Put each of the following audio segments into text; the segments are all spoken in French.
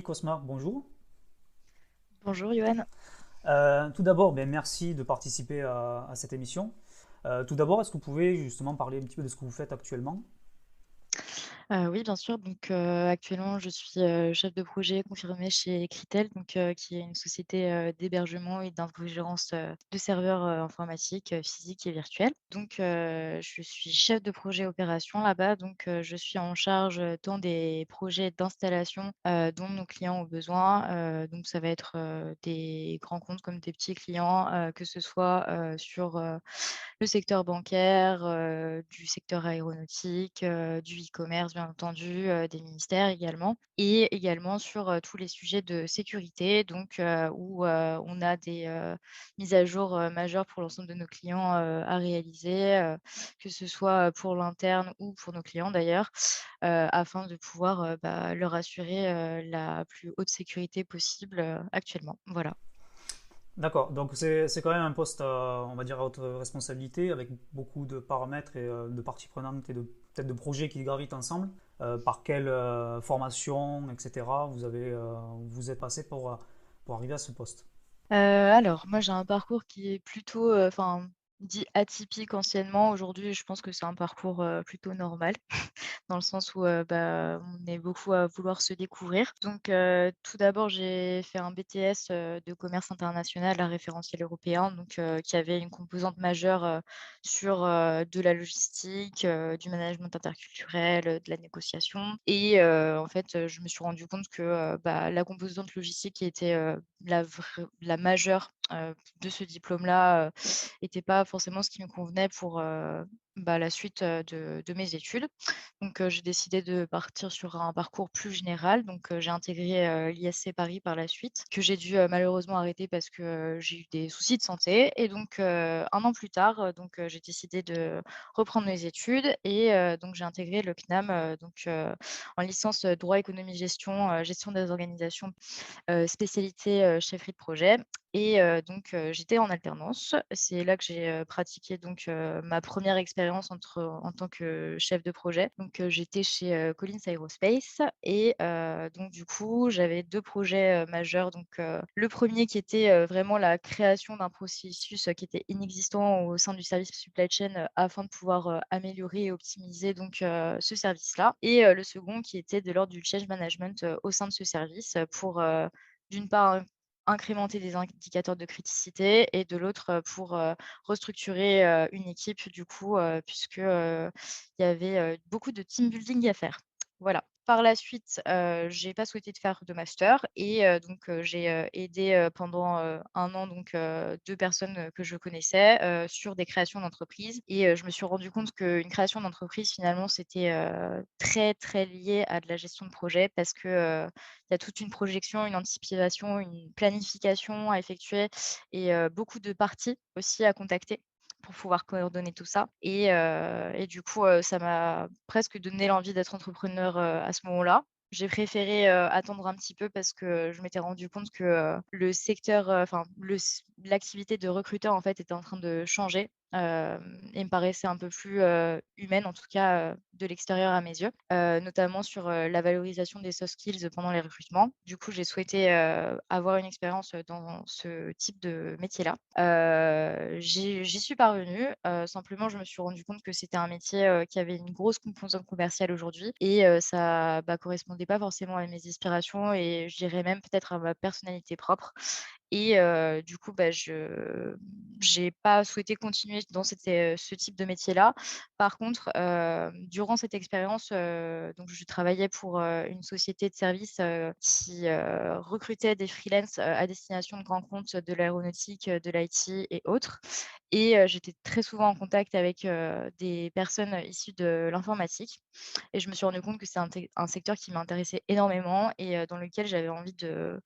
Cosma, bonjour. Bonjour Johan. Tout d'abord, merci de participer à cette émission. Tout d'abord, est-ce que vous pouvez justement parler un petit peu de ce que vous faites actuellement? Oui, bien sûr. Actuellement, je suis, chef de projet confirmé chez Critel, qui est une société, d'hébergement et d'infogérance, de serveurs, informatiques, physiques et virtuels. Je suis chef de projet opération là-bas, je suis en charge, tant des projets d'installation, dont nos clients ont besoin. Ça va être, des grands comptes comme des petits clients, que ce soit, sur, le secteur bancaire, du secteur aéronautique, du e-commerce bien entendu, des ministères également et également sur, tous les sujets de sécurité où, on a des, mises à jour, majeures pour l'ensemble de nos clients, à réaliser, que ce soit, pour l'interne ou pour nos clients d'ailleurs, afin de pouvoir, leur assurer, la plus haute sécurité possible, actuellement. Voilà. D'accord, donc c'est quand même un poste, on va dire, à haute responsabilité, avec beaucoup de paramètres et de parties prenantes et peut-être de projets qui gravitent ensemble. Par quelle formation, etc., vous êtes passé pour arriver à ce poste? Alors moi j'ai un parcours qui est plutôt, dit atypique anciennement. Aujourd'hui, je pense que c'est un parcours, plutôt normal dans le sens où, on est beaucoup à vouloir se découvrir. Tout d'abord, j'ai fait un BTS, de commerce international à référentiel européen, qui avait une composante majeure, sur, de la logistique, du management interculturel, de la négociation je me suis rendu compte que, la composante logistique qui était, la majeure, de ce diplôme-là, était pas forcément ce qui me convenait pour, la suite, de mes études. J'ai décidé de partir sur un parcours plus général. J'ai intégré, l'ISC Paris par la suite, que j'ai dû, malheureusement arrêter parce que, j'ai eu des soucis de santé 1 an plus tard, j'ai décidé de reprendre mes études j'ai intégré le CNAM, en licence, droit, économie, gestion, gestion des organisations spécialité, chefferie de projet j'étais en alternance. C'est là que j'ai, pratiqué ma première expérience en tant que chef de projet. J'étais chez, Collins Aerospace j'avais 2 projets, majeurs. Le premier qui était, vraiment la création d'un processus, qui était inexistant au sein du service supply chain, afin de pouvoir, améliorer et optimiser ce service-là le second qui était de l'ordre du change management, au sein de ce service, pour, d'une part, incrémenter des indicateurs de criticité et de l'autre, pour, restructurer, une équipe il y avait, beaucoup de team building à faire. Voilà. Par la suite, j'ai pas souhaité de faire de master j'ai, aidé, pendant, 1 an 2 personnes, que je connaissais, sur des créations d'entreprises je me suis rendu compte qu'une création d'entreprise finalement c'était, très, très lié à de la gestion de projet parce que, il y a toute une projection, une anticipation, une planification à effectuer beaucoup de parties aussi à contacter pour pouvoir coordonner tout ça ça m'a presque donné l'envie d'être entrepreneur, à ce moment-là. J'ai préféré, attendre un petit peu parce que je m'étais rendu compte que, le secteur, l'activité de recruteur, en fait, était en train de changer, me paraissait un peu plus, humaine, en tout cas, de l'extérieur à mes yeux, notamment sur, la valorisation des soft skills pendant les recrutements. Du coup, j'ai souhaité, avoir une expérience, dans ce type de métier-là. J'y suis parvenue, simplement je me suis rendu compte que c'était un métier, qui avait une grosse composante commerciale aujourd'hui ça, correspondait pas forcément à mes aspirations et je dirais même peut-être à ma personnalité propre je j'ai pas souhaité continuer dans ce type de métier-là. Par contre, durant cette expérience, je travaillais pour, une société de services, qui, recrutait des freelances, à destination de grands comptes de l'aéronautique, de l'IT et autres j'étais très souvent en contact avec, des personnes issues de l'informatique je me suis rendu compte que c'est un secteur qui m'intéressait énormément dans lequel j'avais envie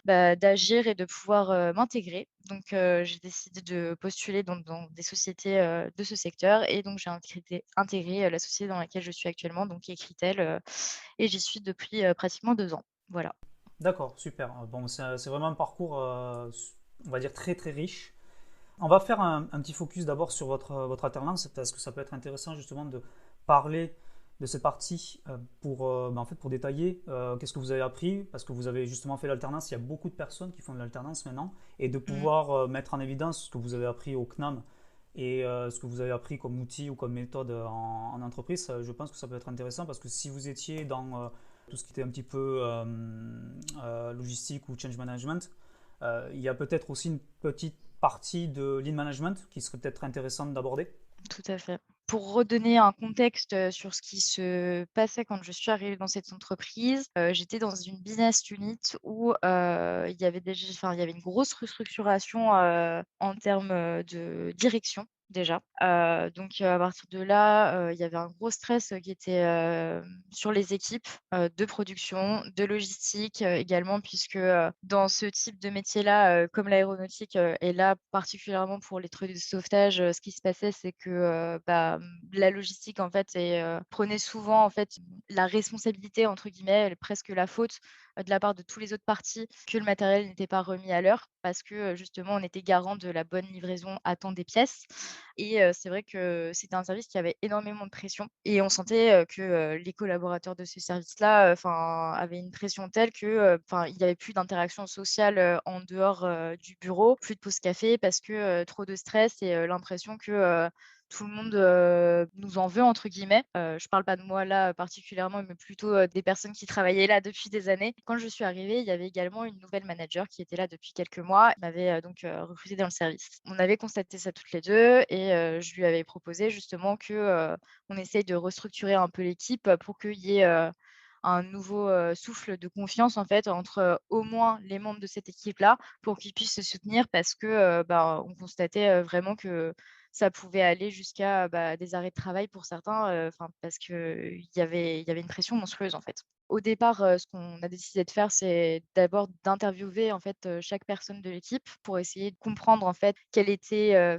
d'agir et de pouvoir, m'intégrer. J'ai décidé de postuler dans des sociétés, de ce secteur j'ai intégré, la société dans laquelle je suis actuellement, donc qui est Critel, j'y suis depuis, pratiquement 2 ans. Voilà. D'accord, super. Bon, c'est vraiment un parcours, on va dire, très très riche. On va faire un petit focus d'abord sur votre alternance, parce que ça peut être intéressant justement de parler de cette partie pour, en fait, pour détailler qu'est-ce que vous avez appris, parce que vous avez justement fait l'alternance, il y a beaucoup de personnes qui font de l'alternance maintenant, et de Mmh. pouvoir mettre en évidence ce que vous avez appris au CNAM et ce que vous avez appris comme outil ou comme méthode en entreprise, je pense que ça peut être intéressant parce que si vous étiez dans tout ce qui était un petit peu logistique ou change management, il y a peut-être aussi une petite partie de lean management qui serait peut-être intéressante d'aborder. Tout à fait. Pour redonner un contexte, sur ce qui se passait quand je suis arrivée dans cette entreprise, j'étais dans une business unit où, il y avait déjà enfin, il y avait une grosse restructuration, en termes, de direction déjà. Donc, à partir de là, il y avait un gros stress, qui était, sur les équipes, de production, de logistique, également puisque, dans ce type de métier-là, comme l'aéronautique, et là particulièrement pour les trucs de sauvetage, ce qui se passait, c'est que, la logistique en fait prenait souvent en fait «la responsabilité» entre guillemets, presque la faute, de la part de tous les autres parties que le matériel n'était pas remis à l'heure parce que, justement on était garant de la bonne livraison à temps des pièces et c'est vrai que c'était un service qui avait énormément de pression et on sentait, que, les collaborateurs de ce service-là, enfin, avaient une pression telle que, enfin, il y avait plus d'interaction sociale, en dehors, du bureau, plus de pause café parce que, trop de stress et l'impression que, tout le monde, «nous en veut» entre guillemets. Je parle pas de moi là, particulièrement, mais plutôt, des personnes qui travaillaient là depuis des années. Quand je suis arrivée, il y avait également une nouvelle manager qui était là depuis quelques mois. Elle m'avait, donc, recrutée dans le service. On avait constaté ça toutes les 2 et je lui avais proposé justement que, on essaye de restructurer un peu l'équipe, pour qu'il y ait, un nouveau, souffle de confiance en fait entre, au moins les membres de cette équipe-là pour qu'ils puissent se soutenir parce que, on constatait, vraiment que ça pouvait aller jusqu'à, des arrêts de travail pour certains, enfin parce qu'il y avait une pression monstrueuse, en fait. Au départ, ce qu'on a décidé de faire, c'est d'abord d'interviewer, en fait, chaque personne de l'équipe pour essayer de comprendre, en fait, quels étaient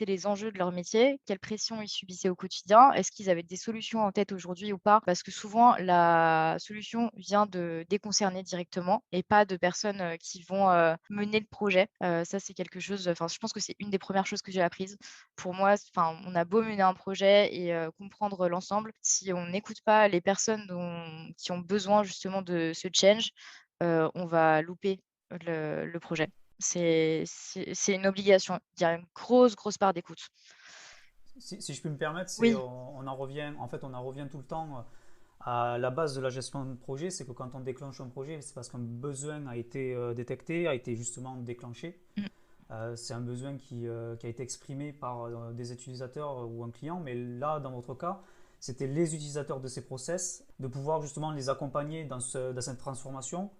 les enjeux de leur métier, quelle pression ils subissaient au quotidien. Est-ce qu'ils avaient des solutions en tête aujourd'hui ou pas? Parce que souvent, la solution vient des concernés directement et pas de personnes, qui vont, mener le projet. Ça, c'est quelque chose, enfin, je pense que c'est une des premières choses que j'ai apprises. Pour moi, enfin, on a beau mener un projet et comprendre l'ensemble, si on n'écoute pas les personnes qui ont besoin justement de ce change, on va louper le projet. C'est une obligation. Il y a une grosse, grosse part d'écoute. Si je puis me permettre, Oui. on en revient, en fait, on en revient tout le temps à la base de la gestion de projet, c'est que quand on déclenche un projet, c'est parce qu'un besoin a été détecté, a été justement déclenché. Mmh. C'est un besoin qui a été exprimé par des utilisateurs ou un client, mais là, dans votre cas, c'était les utilisateurs de ces process, de pouvoir justement les accompagner dans cette transformation.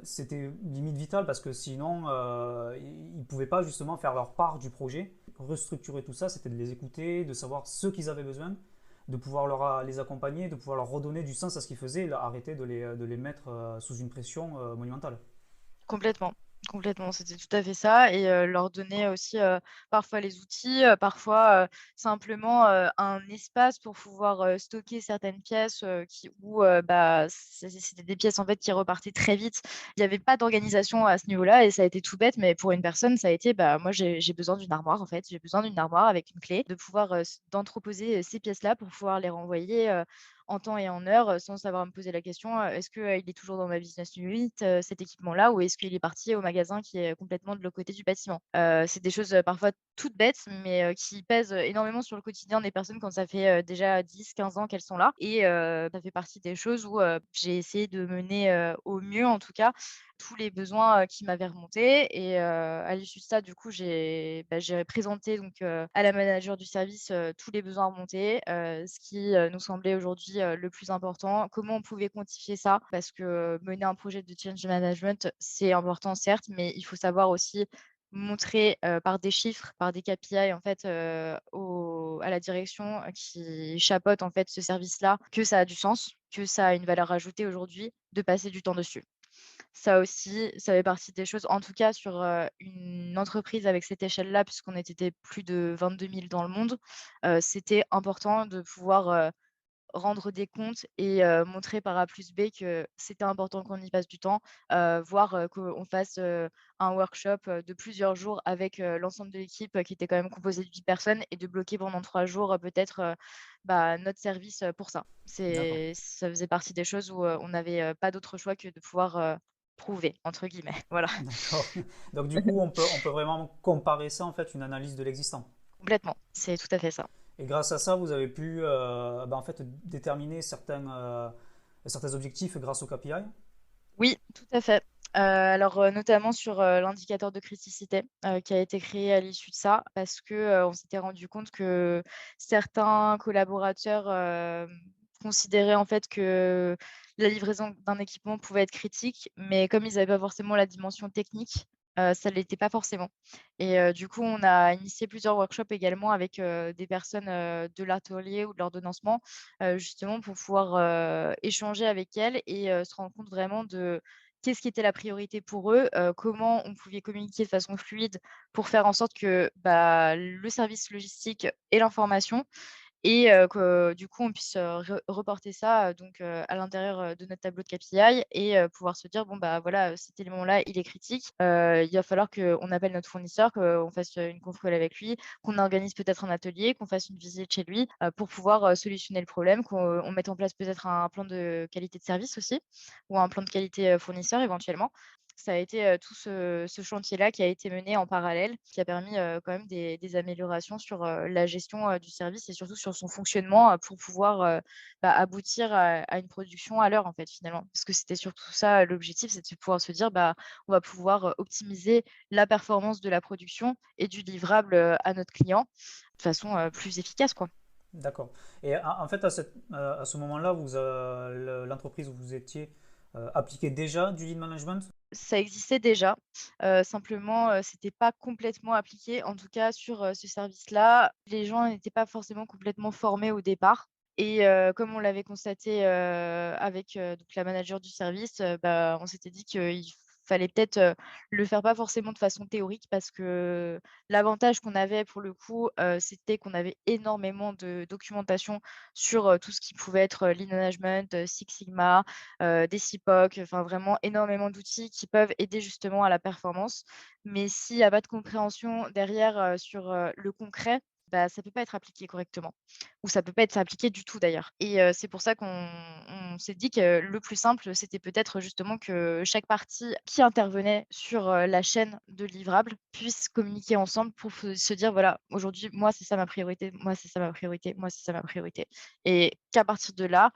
C'était limite vital parce que sinon, ils ne pouvaient pas justement faire leur part du projet. Restructurer tout ça, c'était de les écouter, de savoir ce qu'ils avaient besoin, de pouvoir les accompagner, de pouvoir leur redonner du sens à ce qu'ils faisaient, et arrêter de les mettre sous une pression monumentale. Complètement, complètement, c'était tout à fait ça et leur donner aussi, parfois les outils, parfois, simplement, un espace pour pouvoir, stocker certaines pièces, c'était des pièces, en fait, qui repartaient très vite. Il y avait pas d'organisation à ce niveau-là et ça a été tout bête, mais pour une personne, ça a été, moi, j'ai besoin d'une armoire, en fait. J'ai besoin d'une armoire avec une clé, de pouvoir, d'entreposer, ces pièces-là pour pouvoir les renvoyer, en temps et en heure, sans savoir me poser la question, «Est-ce que, il est toujours dans ma business unit, cet équipement-là, ou est-ce qu'il est parti au magasin qui est complètement de l'autre côté du bâtiment?» C'est des choses, parfois toutes bêtes, mais qui pèsent, énormément sur le quotidien des personnes quand ça fait, déjà 10, 15 ans qu'elles sont là et ça fait partie des choses où, j'ai essayé de mener, au mieux, en tout cas, tous les besoins, qui m'avaient remontés et à l'issue de ça, du coup, j'ai présenté donc à la manager du service, tous les besoins remontés, ce qui, nous semblait aujourd'hui, le plus important. Comment on pouvait quantifier ça? Parce que mener un projet de change management, c'est important certes, mais il faut savoir aussi montrer, par des chiffres, par des KPI en fait, à la direction, qui chapeaute en fait ce service-là, que ça a du sens, que ça a une valeur ajoutée aujourd'hui de passer du temps dessus. Ça aussi, ça fait partie des choses, en tout cas sur, une entreprise avec cette échelle-là, puisqu'on était plus de 22 000 dans le monde, c'était important de pouvoir, rendre des comptes et montrer par A plus B que c'était important qu'on y passe du temps, voire, qu'on fasse, un workshop, de plusieurs jours avec, l'ensemble de l'équipe, qui était quand même composée de 8 personnes et de bloquer pendant 3 jours, peut-être, notre service, pour ça. D'accord, Ça faisait partie des choses où, on n'avait, pas d'autre choix que de pouvoir, «prouver» entre guillemets, voilà. d'accord. Donc du coup, on peut vraiment comparer ça, en fait, une analyse de l'existant. Complètement, c'est tout à fait ça. Et grâce à ça, vous avez pu en fait, déterminer certains objectifs grâce au KPI. Oui, tout à fait. Alors, notamment sur, l'indicateur de criticité, qui a été créé à l'issue de ça parce que, on s'était rendu compte que certains collaborateurs, considéraient en fait que la livraison d'un équipement pouvait être critique, mais comme ils n'avaient pas forcément la dimension technique, ça ne l'était pas forcément et du coup, on a initié plusieurs workshops également avec, des personnes, de l'atelier ou de l'ordonnancement, justement pour pouvoir, échanger avec elles et se rendre compte vraiment de qu'est-ce qui était la priorité pour eux, comment on pouvait communiquer de façon fluide pour faire en sorte que, le service logistique ait l'information et que du coup on puisse, reporter ça, à l'intérieur, de notre tableau de KPI et pouvoir se dire: «Bon, voilà, cet élément-là, il est critique, il va falloir qu'on appelle notre fournisseur, qu'on fasse, une conf call avec lui, qu'on organise peut-être un atelier, qu'on fasse une visite chez lui, pour pouvoir, solutionner le problème, qu'on mette en place peut-être un plan de qualité de service aussi ou un plan de qualité, fournisseur éventuellement». Ça a été, tout ce chantier-là qui a été mené en parallèle, qui a permis, quand même des améliorations sur, la gestion, du service et surtout sur son fonctionnement, pour pouvoir, aboutir à une production à l'heure, en fait, finalement. Parce que c'était surtout ça, l'objectif, c'était de pouvoir se dire: on va pouvoir, optimiser la performance de la production et du livrable, à notre client de façon, plus efficace, quoi. D'accord. Et en fait, à ce moment-là, l'entreprise où vous étiez appliquait déjà du lead management? Ça existait déjà, simplement, c'était pas complètement appliqué. En tout cas sur, ce service-là, les gens n'étaient pas forcément complètement formés au départ et comme on l'avait constaté, avec, donc la manager du service, on s'était dit qu'il fallait peut-être, le faire pas forcément de façon théorique parce que l'avantage qu'on avait pour le coup, c'était qu'on avait énormément de documentation sur, tout ce qui pouvait être, lean management, Six Sigma, des CIPOC, enfin vraiment énormément d'outils qui peuvent aider justement à la performance. Mais s'il y a pas de compréhension derrière, sur, le concret, ça peut pas être appliqué correctement ou ça peut pas être appliqué du tout d'ailleurs et c'est pour ça qu'on s'est dit que le plus simple, c'était peut-être justement que chaque partie qui intervenait sur, la chaîne de livrables puisse communiquer ensemble pour se dire: «Voilà, aujourd'hui, moi, c'est ça ma priorité, moi, c'est ça ma priorité, moi, c'est ça ma priorité» et qu'à partir de là,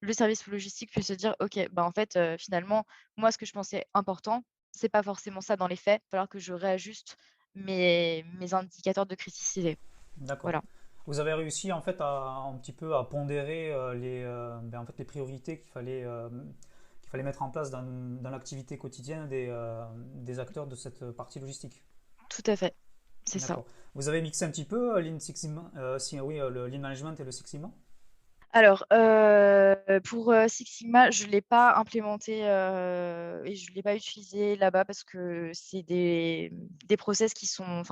le service logistique puisse se dire: «OK, en fait, finalement, moi, ce que je pensais important, c'est pas forcément ça dans les faits. Il va falloir que je réajuste mes indicateurs de criticité». D'accord. Voilà. Vous avez réussi en fait un petit peu à pondérer en fait, les priorités qu'il fallait mettre en place dans l'activité quotidienne des acteurs de cette partie logistique. Tout à fait, c'est ça. D'accord. Vous avez mixé un petit peu Lean Six Sigma, oui, le Lean Management et le Six Sigma? Alors, pour, Six Sigma, je ne l'ai pas implémenté, et je ne l'ai pas utilisé là-bas parce que c'est des process qui sont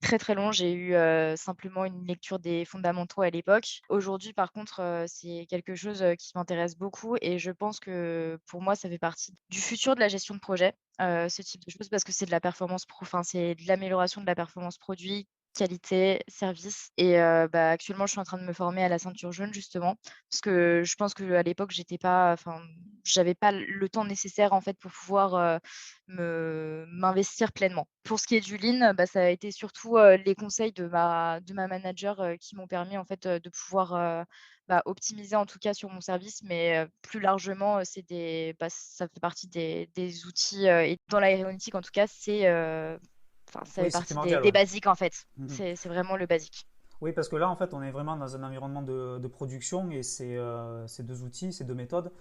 très, très longs. J'ai eu, simplement une lecture des fondamentaux à l'époque. Aujourd'hui, par contre, c'est quelque chose, qui m'intéresse beaucoup et je pense que, pour moi, ça fait partie du futur de la gestion de projet, ce type de choses parce que c'est de la performance c'est de l'amélioration de la performance produit, qualité, service et actuellement, je suis en train de me former à la ceinture jaune, justement, parce que je pense qu'à l'époque, j'avais pas le temps nécessaire, en fait, pour pouvoir, me m'investir pleinement. Pour ce qui est du lean, ça a été surtout, les conseils de ma manager, qui m'ont permis en fait, de pouvoir, optimiser en tout cas sur mon service, mais plus largement, ça fait partie des outils, et dans l'aéronautique en tout cas, ça fait Oui, c'est partie primordial, des ouais. basiques en fait. Mhm. C'est vraiment le basique. Oui, parce que là, en fait, on est vraiment dans un environnement de production et ces deux outils, ces deux méthodes,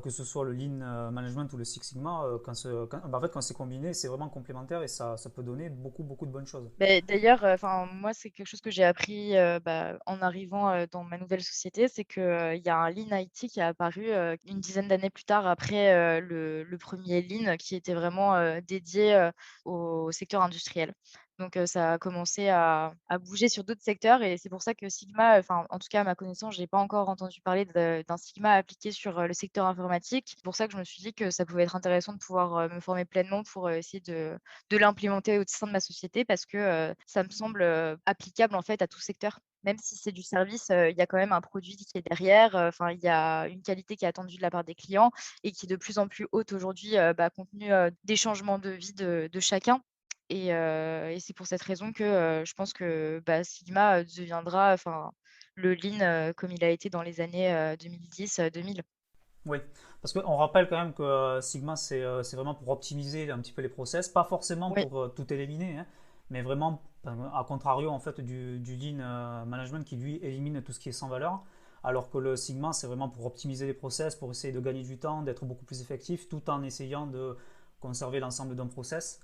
que ce soit le Lean Management ou le Six Sigma, en fait, quand c'est combiné, c'est vraiment complémentaire et ça peut donner beaucoup, beaucoup de bonnes choses. D'ailleurs, moi, c'est quelque chose que j'ai appris, en arrivant, dans ma nouvelle société, c'est que, il y a un Lean IT qui est apparu, une dizaine d'années plus tard après, le 1er Lean qui était vraiment, dédié, au secteur industriel. Donc ça a commencé à bouger sur d'autres secteurs et c'est pour ça que Sigma, enfin, en tout cas à ma connaissance, j'ai pas encore entendu parler d'un Sigma appliqué sur, le secteur informatique. C'est pour ça que je me suis dit que ça pouvait être intéressant de pouvoir, me former pleinement pour, essayer de l'implémenter au sein de ma société parce que, ça me semble, applicable en fait à tout secteur. Même si c'est du service, il y a quand même un produit qui est derrière, enfin il y a une qualité qui est attendue de la part des clients et qui est de plus en plus haute aujourd'hui, compte tenu, des changements de vie de chacun et c'est pour cette raison que, je pense que, bah, Sigma, deviendra enfin le lean, comme il a été dans les années, 2010, 2000. Oui, parce qu'on rappelle quand même que Sigma, c'est vraiment pour optimiser un petit peu les process, pas forcément Oui, pour tout éliminer, hein, mais vraiment, à contrario en fait du Lean Management qui lui élimine tout ce qui est sans valeur, alors que le Sigma, c'est vraiment pour optimiser les process, pour essayer de gagner du temps, d'être beaucoup plus effectif, tout en essayant de conserver l'ensemble d'un process.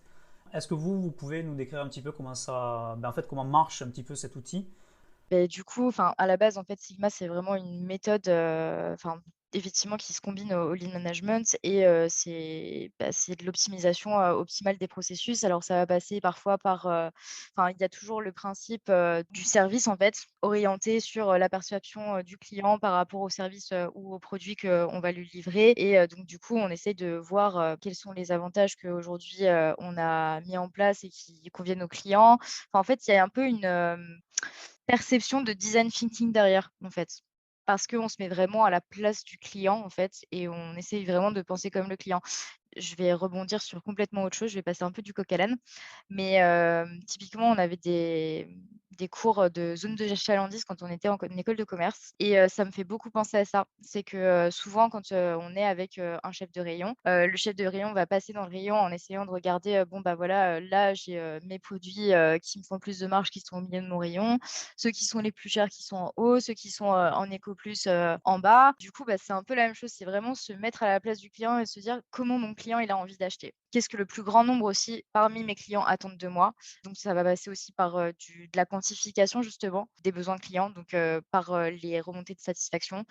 Est-ce que vous pouvez nous décrire un petit peu comment ça, en fait, comment marche un petit peu cet outil? et du coup, enfin, à la base, en fait, Sigma, c'est vraiment une méthode, enfin, effectivement, qui se combine au lean management et c'est de l'optimisation, optimale des processus. Alors ça va passer parfois par, enfin, il y a toujours le principe, du service, en fait, orienté sur, la perception, du client par rapport au service, ou au produit qu'on va lui livrer et donc du coup, on essaie de voir, quels sont les avantages qu'aujourd'hui, on a mis en place et qui conviennent aux clients. Enfin, en fait, il y a un peu une, perception de design thinking derrière, en fait. Parce qu'on se met vraiment à la place du client, en fait et on essaye vraiment de penser comme le client. Je vais rebondir sur complètement autre chose, je vais passer un peu du coq à l'âne. Mais typiquement, on avait des cours, de zone de chalandise quand on était en école de commerce et ça me fait beaucoup penser à ça. C'est que, souvent quand, on est avec, un chef de rayon, le chef de rayon va passer dans le rayon en essayant de regarder, bon, bah, voilà, là j'ai, mes produits, qui me font plus de marge qui sont au milieu de mon rayon, ceux qui sont les plus chers qui sont en haut, ceux qui sont, en éco plus, en bas. Du coup, bah, c'est un peu la même chose, c'est vraiment se mettre à la place du client et se dire: «Comment mon client il a envie d'acheter? Qu'est-ce que le plus grand nombre aussi parmi mes clients attendent de moi?» Donc ça va passer aussi par, de la quantification justement des besoins clients, donc par, les remontées de satisfaction,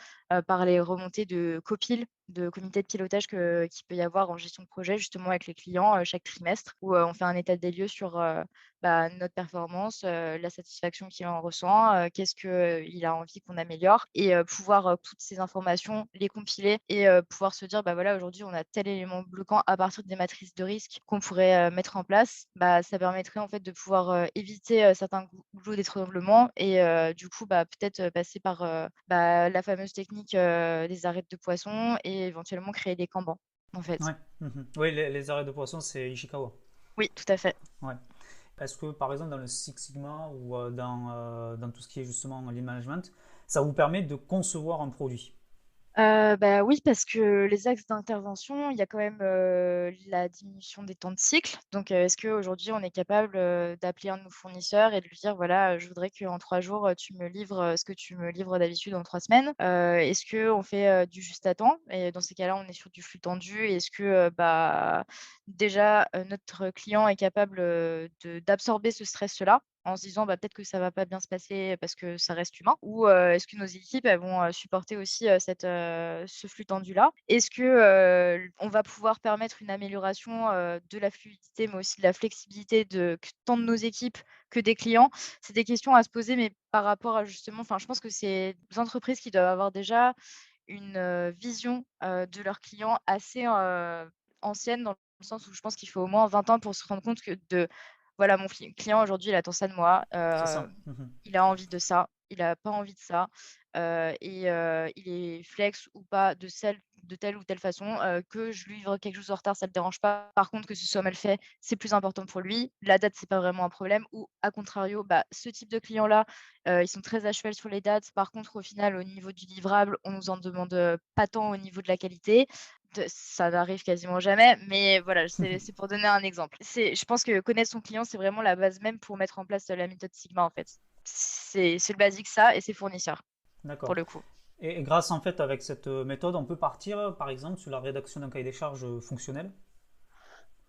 par les remontées de copil, de comité de pilotage qu'il peut y avoir en gestion de projet justement avec les clients, chaque trimestre où, on fait un état des lieux sur, bah, notre performance, la satisfaction qu'il en ressent, qu'est-ce qu'il a envie qu'on améliore et pouvoir, toutes ces informations, les compiler et pouvoir se dire: «Bah, voilà, aujourd'hui, on a tel élément bloquant à partir des matrices de risque qu'on pourrait, mettre en place». Bah, ça permettrait, en fait, de pouvoir, éviter, certains goulots d'étranglement et du coup, bah, peut-être, passer par, bah, la fameuse technique, des arêtes de poisson et éventuellement créer des Kanban, en fait. Ouais. Mhm. Oui, les arrêts de poisson, c'est Ishikawa. Oui, tout à fait. Ouais. Est-ce que par exemple dans le Six Sigma ou dans tout ce qui est justement lean management, ça vous permet de concevoir un produit? Bah, oui, parce que les axes d'intervention, il y a quand même, la diminution des temps de cycle. Donc, est-ce qu'aujourd'hui on est capable, d'appeler un de nos fournisseurs et de lui dire: «Voilà, je voudrais qu'en 3 jours, tu me livres, ce que tu me livres d'habitude en 3 semaines?» Est-ce qu'on fait, du juste à temps? Et dans ces cas-là, on est sur du flux tendu. Est-ce que, bah, déjà, notre client est capable, d'absorber ce stress-là? En se disant: «Bah, peut-être que ça va pas bien se passer parce que ça reste humain» ou est-ce que nos équipes, elles vont, supporter aussi, ce flux tendu-là? Est-ce que, on va pouvoir permettre une amélioration, de la fluidité, mais aussi de la flexibilité de q tant de nos équipes que des clients? C'est des questions à se poser, mais par rapport à justement enfin, je pense que c'est des entreprises qui doivent avoir déjà une, vision, de leurs clients assez, ancienne dans le sens où je pense qu'il faut au moins 20 ans pour se rendre compte que de voilà, mon client aujourd'hui, il attend ça de moi, C'est ça. Mhm. il a envie de ça, il a pas envie de ça, et il est flex ou pas de telle ou telle façon, que je lui livre quelque chose en retard, ça ne le dérange pas. Par contre, que ce soit mal fait, c'est plus important pour lui. La date, c'est pas vraiment un problème ou à contrario, bah, ce type de clients-là, ils sont très à cheval sur les dates. Par contre, au final, au niveau du livrable, on nous en demande, pas tant au niveau de la qualité. Ça n'arrive quasiment jamais, mais voilà, c'est pour donner un exemple. Je pense que connaître son client, c'est vraiment la base même pour mettre en place, la méthode Sigma, en fait. C'est le basique ça et ses fournisseurs, pour D'accord. le coup. Et grâce en fait avec cette méthode, on peut partir par exemple sur la rédaction d'un cahier des charges fonctionnel.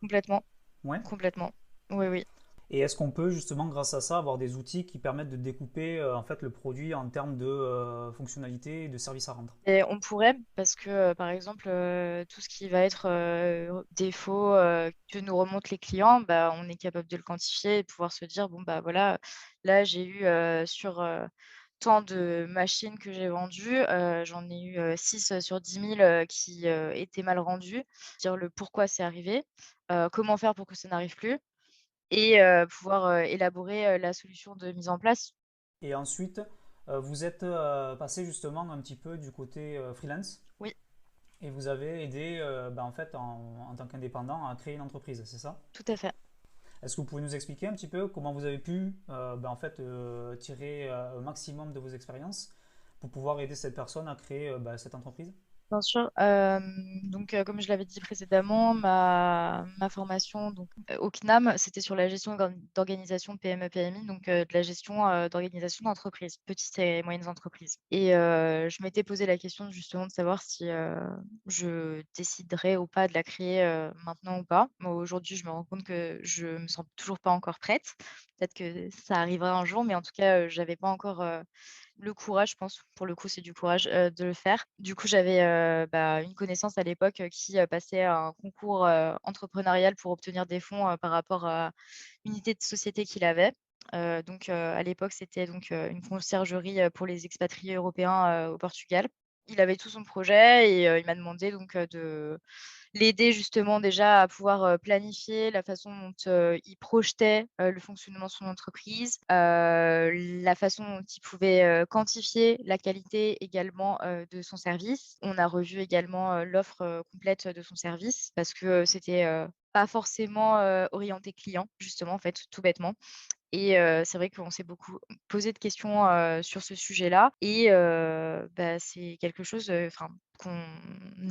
Complètement, Ouais. complètement. Oui, oui. Et est-ce qu'on peut justement, grâce à ça, avoir des outils qui permettent de découper en fait le produit en termes de fonctionnalités et de services à rendre? Et on pourrait, parce que par exemple, tout ce qui va être défaut que nous remontent les clients, bah, on est capable de le quantifier et pouvoir se dire, bon, bah voilà, là, j'ai eu sur tant de machines que j'ai vendues, j'en ai eu 6 sur 10 000 qui étaient mal rendues. Dire le pourquoi c'est arrivé, comment faire pour que ça n'arrive plus et pouvoir élaborer la solution de mise en place. Et ensuite, vous êtes passé justement un petit peu du côté freelance Oui, et vous avez aidé en fait en tant qu'indépendant à créer une entreprise, c'est ça? tout à fait. Est-ce que vous pouvez nous expliquer un petit peu comment vous avez pu en fait tirer un maximum de vos expériences pour pouvoir aider cette personne à créer cette entreprise? Bien sûr, donc comme je l'avais dit précédemment, ma formation donc au CNAM, c'était sur la gestion d'organisation PME-PMI, donc de la gestion, d'organisation d'entreprises, petites et moyennes entreprises et je m'étais posé la question justement de savoir si, je déciderais ou pas de la créer, maintenant ou pas. Moi, aujourd'hui, je me rends compte que je me sens toujours pas encore prête. Peut-être que ça arrivera un jour, mais en tout cas, j'avais pas encore, le courage, je pense, pour le coup, c'est du courage, de le faire. Du coup, j'avais, une connaissance à l'époque, qui, passait un concours, entrepreneurial pour obtenir des fonds, par rapport à une idée de société qu'il avait. À l'époque, c'était donc, une conciergerie, pour les expatriés européens, au Portugal. Il avait tout son projet et il m'a demandé donc, de l'aider justement déjà à pouvoir, planifier la façon dont, il projetait, le fonctionnement de son entreprise, la façon dont il pouvait, quantifier la qualité également, de son service. On a revu également, l'offre, complète de son service parce que, c'était, pas forcément, orienté client justement en fait, tout bêtement. Et c'est vrai qu'on s'est beaucoup posé de questions, sur ce sujet-là et c'est quelque chose, qu'on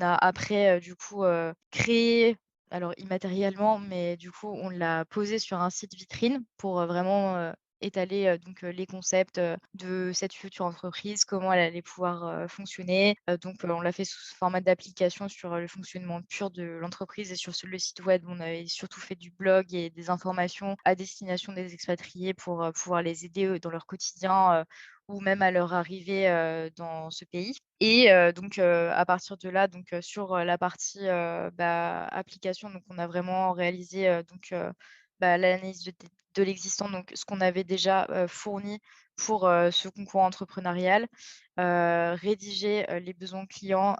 a après, du coup, créé, alors immatériellement, mais du coup, on l'a posé sur un site vitrine pour, vraiment, étaler, les concepts, de cette future entreprise, comment elle allait pouvoir, fonctionner. On l'a fait sous format d'application sur, le fonctionnement pur de l'entreprise et sur le site web, on avait surtout fait du blog et des informations à destination des expatriés pour, pouvoir les aider, dans leur quotidien, ou même à leur arrivée, dans ce pays et à partir de là, sur, la partie, application, donc on a vraiment réalisé, l'analyse de l'existant, donc ce qu'on avait déjà, fourni pour, ce concours entrepreneurial, rédiger, les besoins clients,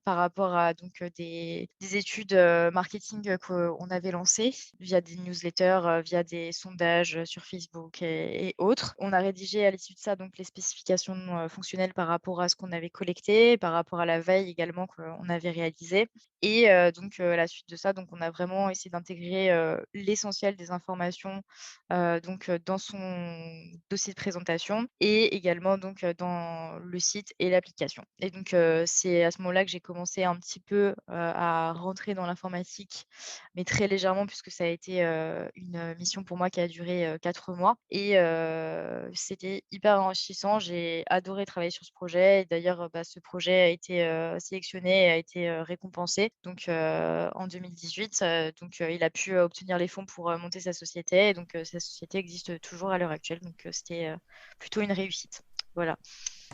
par rapport à des études, marketing, qu'on avait lancées via des newsletters, via des sondages, sur Facebook et autres. On a rédigé à l'issue de ça donc les spécifications, fonctionnelles par rapport à ce qu'on avait collecté, par rapport à la veille également qu'on avait réalisée et à la suite de ça, donc on a vraiment essayé d'intégrer, l'essentiel des informations, dans son dossier de présentation et également dans le site et l'application et c'est à ce moment-là que j'ai commencé un petit peu, à rentrer dans l'informatique, mais très légèrement puisque ça a été, une mission pour moi qui a duré, 4 mois et c'était hyper enrichissant. J'ai adoré travailler sur ce projet et d'ailleurs, ce projet a été, sélectionné et a été, récompensé en 2018, il a pu, obtenir les fonds pour, monter sa société et sa société existe toujours à l'heure actuelle c'était, plutôt une réussite. Voilà.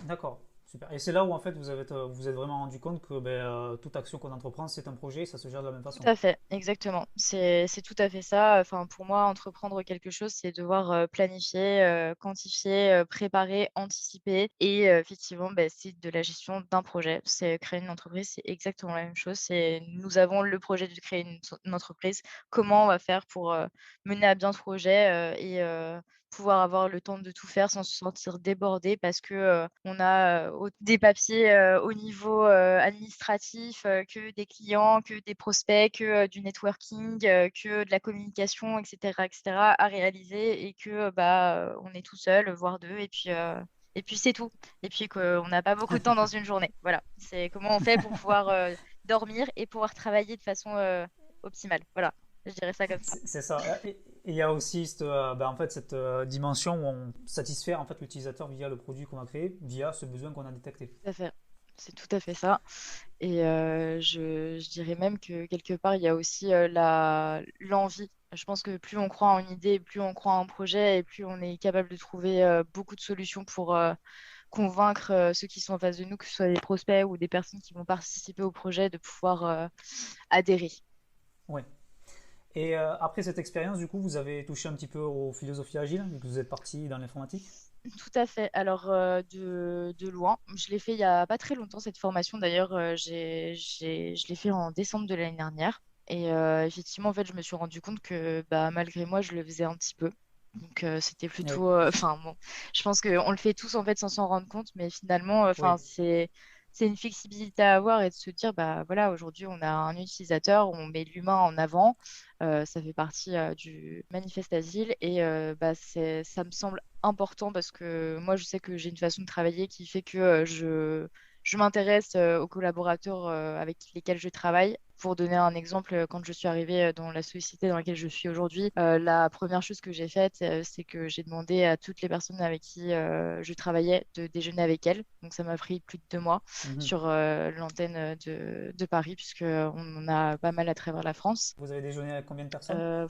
D'accord, super. Et c'est là où en fait vous êtes vraiment rendu compte que toute action qu'on entreprend, c'est un projet et ça se gère de la même Tout façon. à fait, exactement. C'est tout à fait ça. Enfin, pour moi, entreprendre quelque chose, c'est devoir, planifier, quantifier, préparer, anticiper et effectivement, c'est de la gestion d'un projet. C'est créer une entreprise, c'est exactement la même chose. C'est nous avons le projet de créer une entreprise. Comment on va faire pour, mener à bien ce projet, pouvoir avoir le temps de tout faire sans se sentir débordé parce que, on a, au des papiers, au niveau, administratif, que des clients, que des prospects, que, du networking, que de la communication et cetera à réaliser et que, on est tout seul, voire 2 et puis c'est tout et puis qu'on n'a pas beaucoup de temps dans une journée. Voilà, c'est comment on fait pour pouvoir, dormir et pouvoir travailler de façon, optimale. Voilà, je dirais ça comme ça. C'est ça. Et il y a aussi en fait, cette dimension où on satisfait en fait l'utilisateur via le produit qu'on a créé, via ce besoin qu'on a détecté. Tout à fait. C'est tout à fait ça et je dirais même que quelque part, il y a aussi, l'envie Je pense que plus on croit en une idée, plus on croit en un projet et plus on est capable de trouver beaucoup de solutions pour convaincre ceux qui sont en face de nous, que ce soit des prospects ou des personnes qui vont participer au projet, de pouvoir adhérer. Ouais. Et après cette expérience, du coup, vous avez touché un petit peu aux philosophies agiles, vu que vous êtes parti dans l'informatique. Tout à fait. Alors, de loin, je l'ai fait il y a pas très longtemps, cette formation. D'ailleurs, je l'ai fait en décembre de l'année dernière. Et effectivement, en fait, je me suis rendu compte que bah, malgré moi, je le faisais un petit peu. Donc, c'était Oui, plutôt. Enfin, bon, je pense qu'on le fait tous en fait sans s'en rendre compte. Mais finalement, oui, enfin, c'est une flexibilité à avoir et de se dire, bah voilà, aujourd'hui, on a un utilisateur, on met l'humain en avant. Ça fait partie du manifeste Asile et bah, ça me semble important parce que moi, je sais que j'ai une façon de travailler qui fait que je m'intéresse aux collaborateurs avec lesquels je travaille. Pour donner un exemple, quand je suis arrivée dans la société dans laquelle je suis aujourd'hui, la première chose que j'ai faite, c'est que j'ai demandé à toutes les personnes avec qui je travaillais de déjeuner avec elles. Donc ça m'a pris plus de 2 mois mhm. sur l'antenne de Paris, puisqu'on en a pas mal à travers la France. Vous avez déjeuné avec combien de personnes?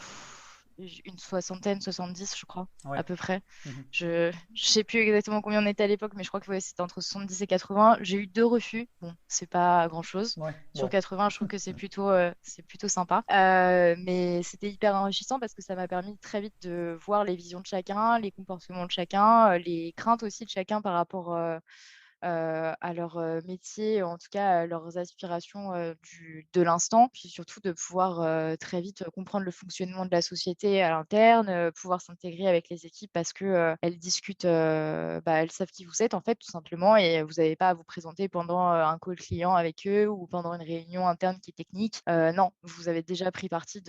Une soixantaine, 70, je crois, Ouais. à peu près. Mhm. Je sais plus exactement combien on était à l'époque, mais je crois que ouais, c'était entre 70 et 80. J'ai eu 2 refus. Bon, c'est pas grand-chose. Ouais, Sur bon. 80, je trouve que c'est plutôt sympa. Mais c'était hyper enrichissant parce que ça m'a permis très vite de voir les visions de chacun, les comportements de chacun, les craintes aussi de chacun par rapport à leur métier, en tout cas à leurs aspirations de l'instant, puis surtout de pouvoir très vite comprendre le fonctionnement de la société à l'interne, pouvoir s'intégrer avec les équipes parce que elles discutent, bah, elles savent qui vous êtes en fait tout simplement et vous n'avez pas à vous présenter pendant un call client avec eux ou pendant une réunion interne qui est technique. Non, vous avez déjà pris parti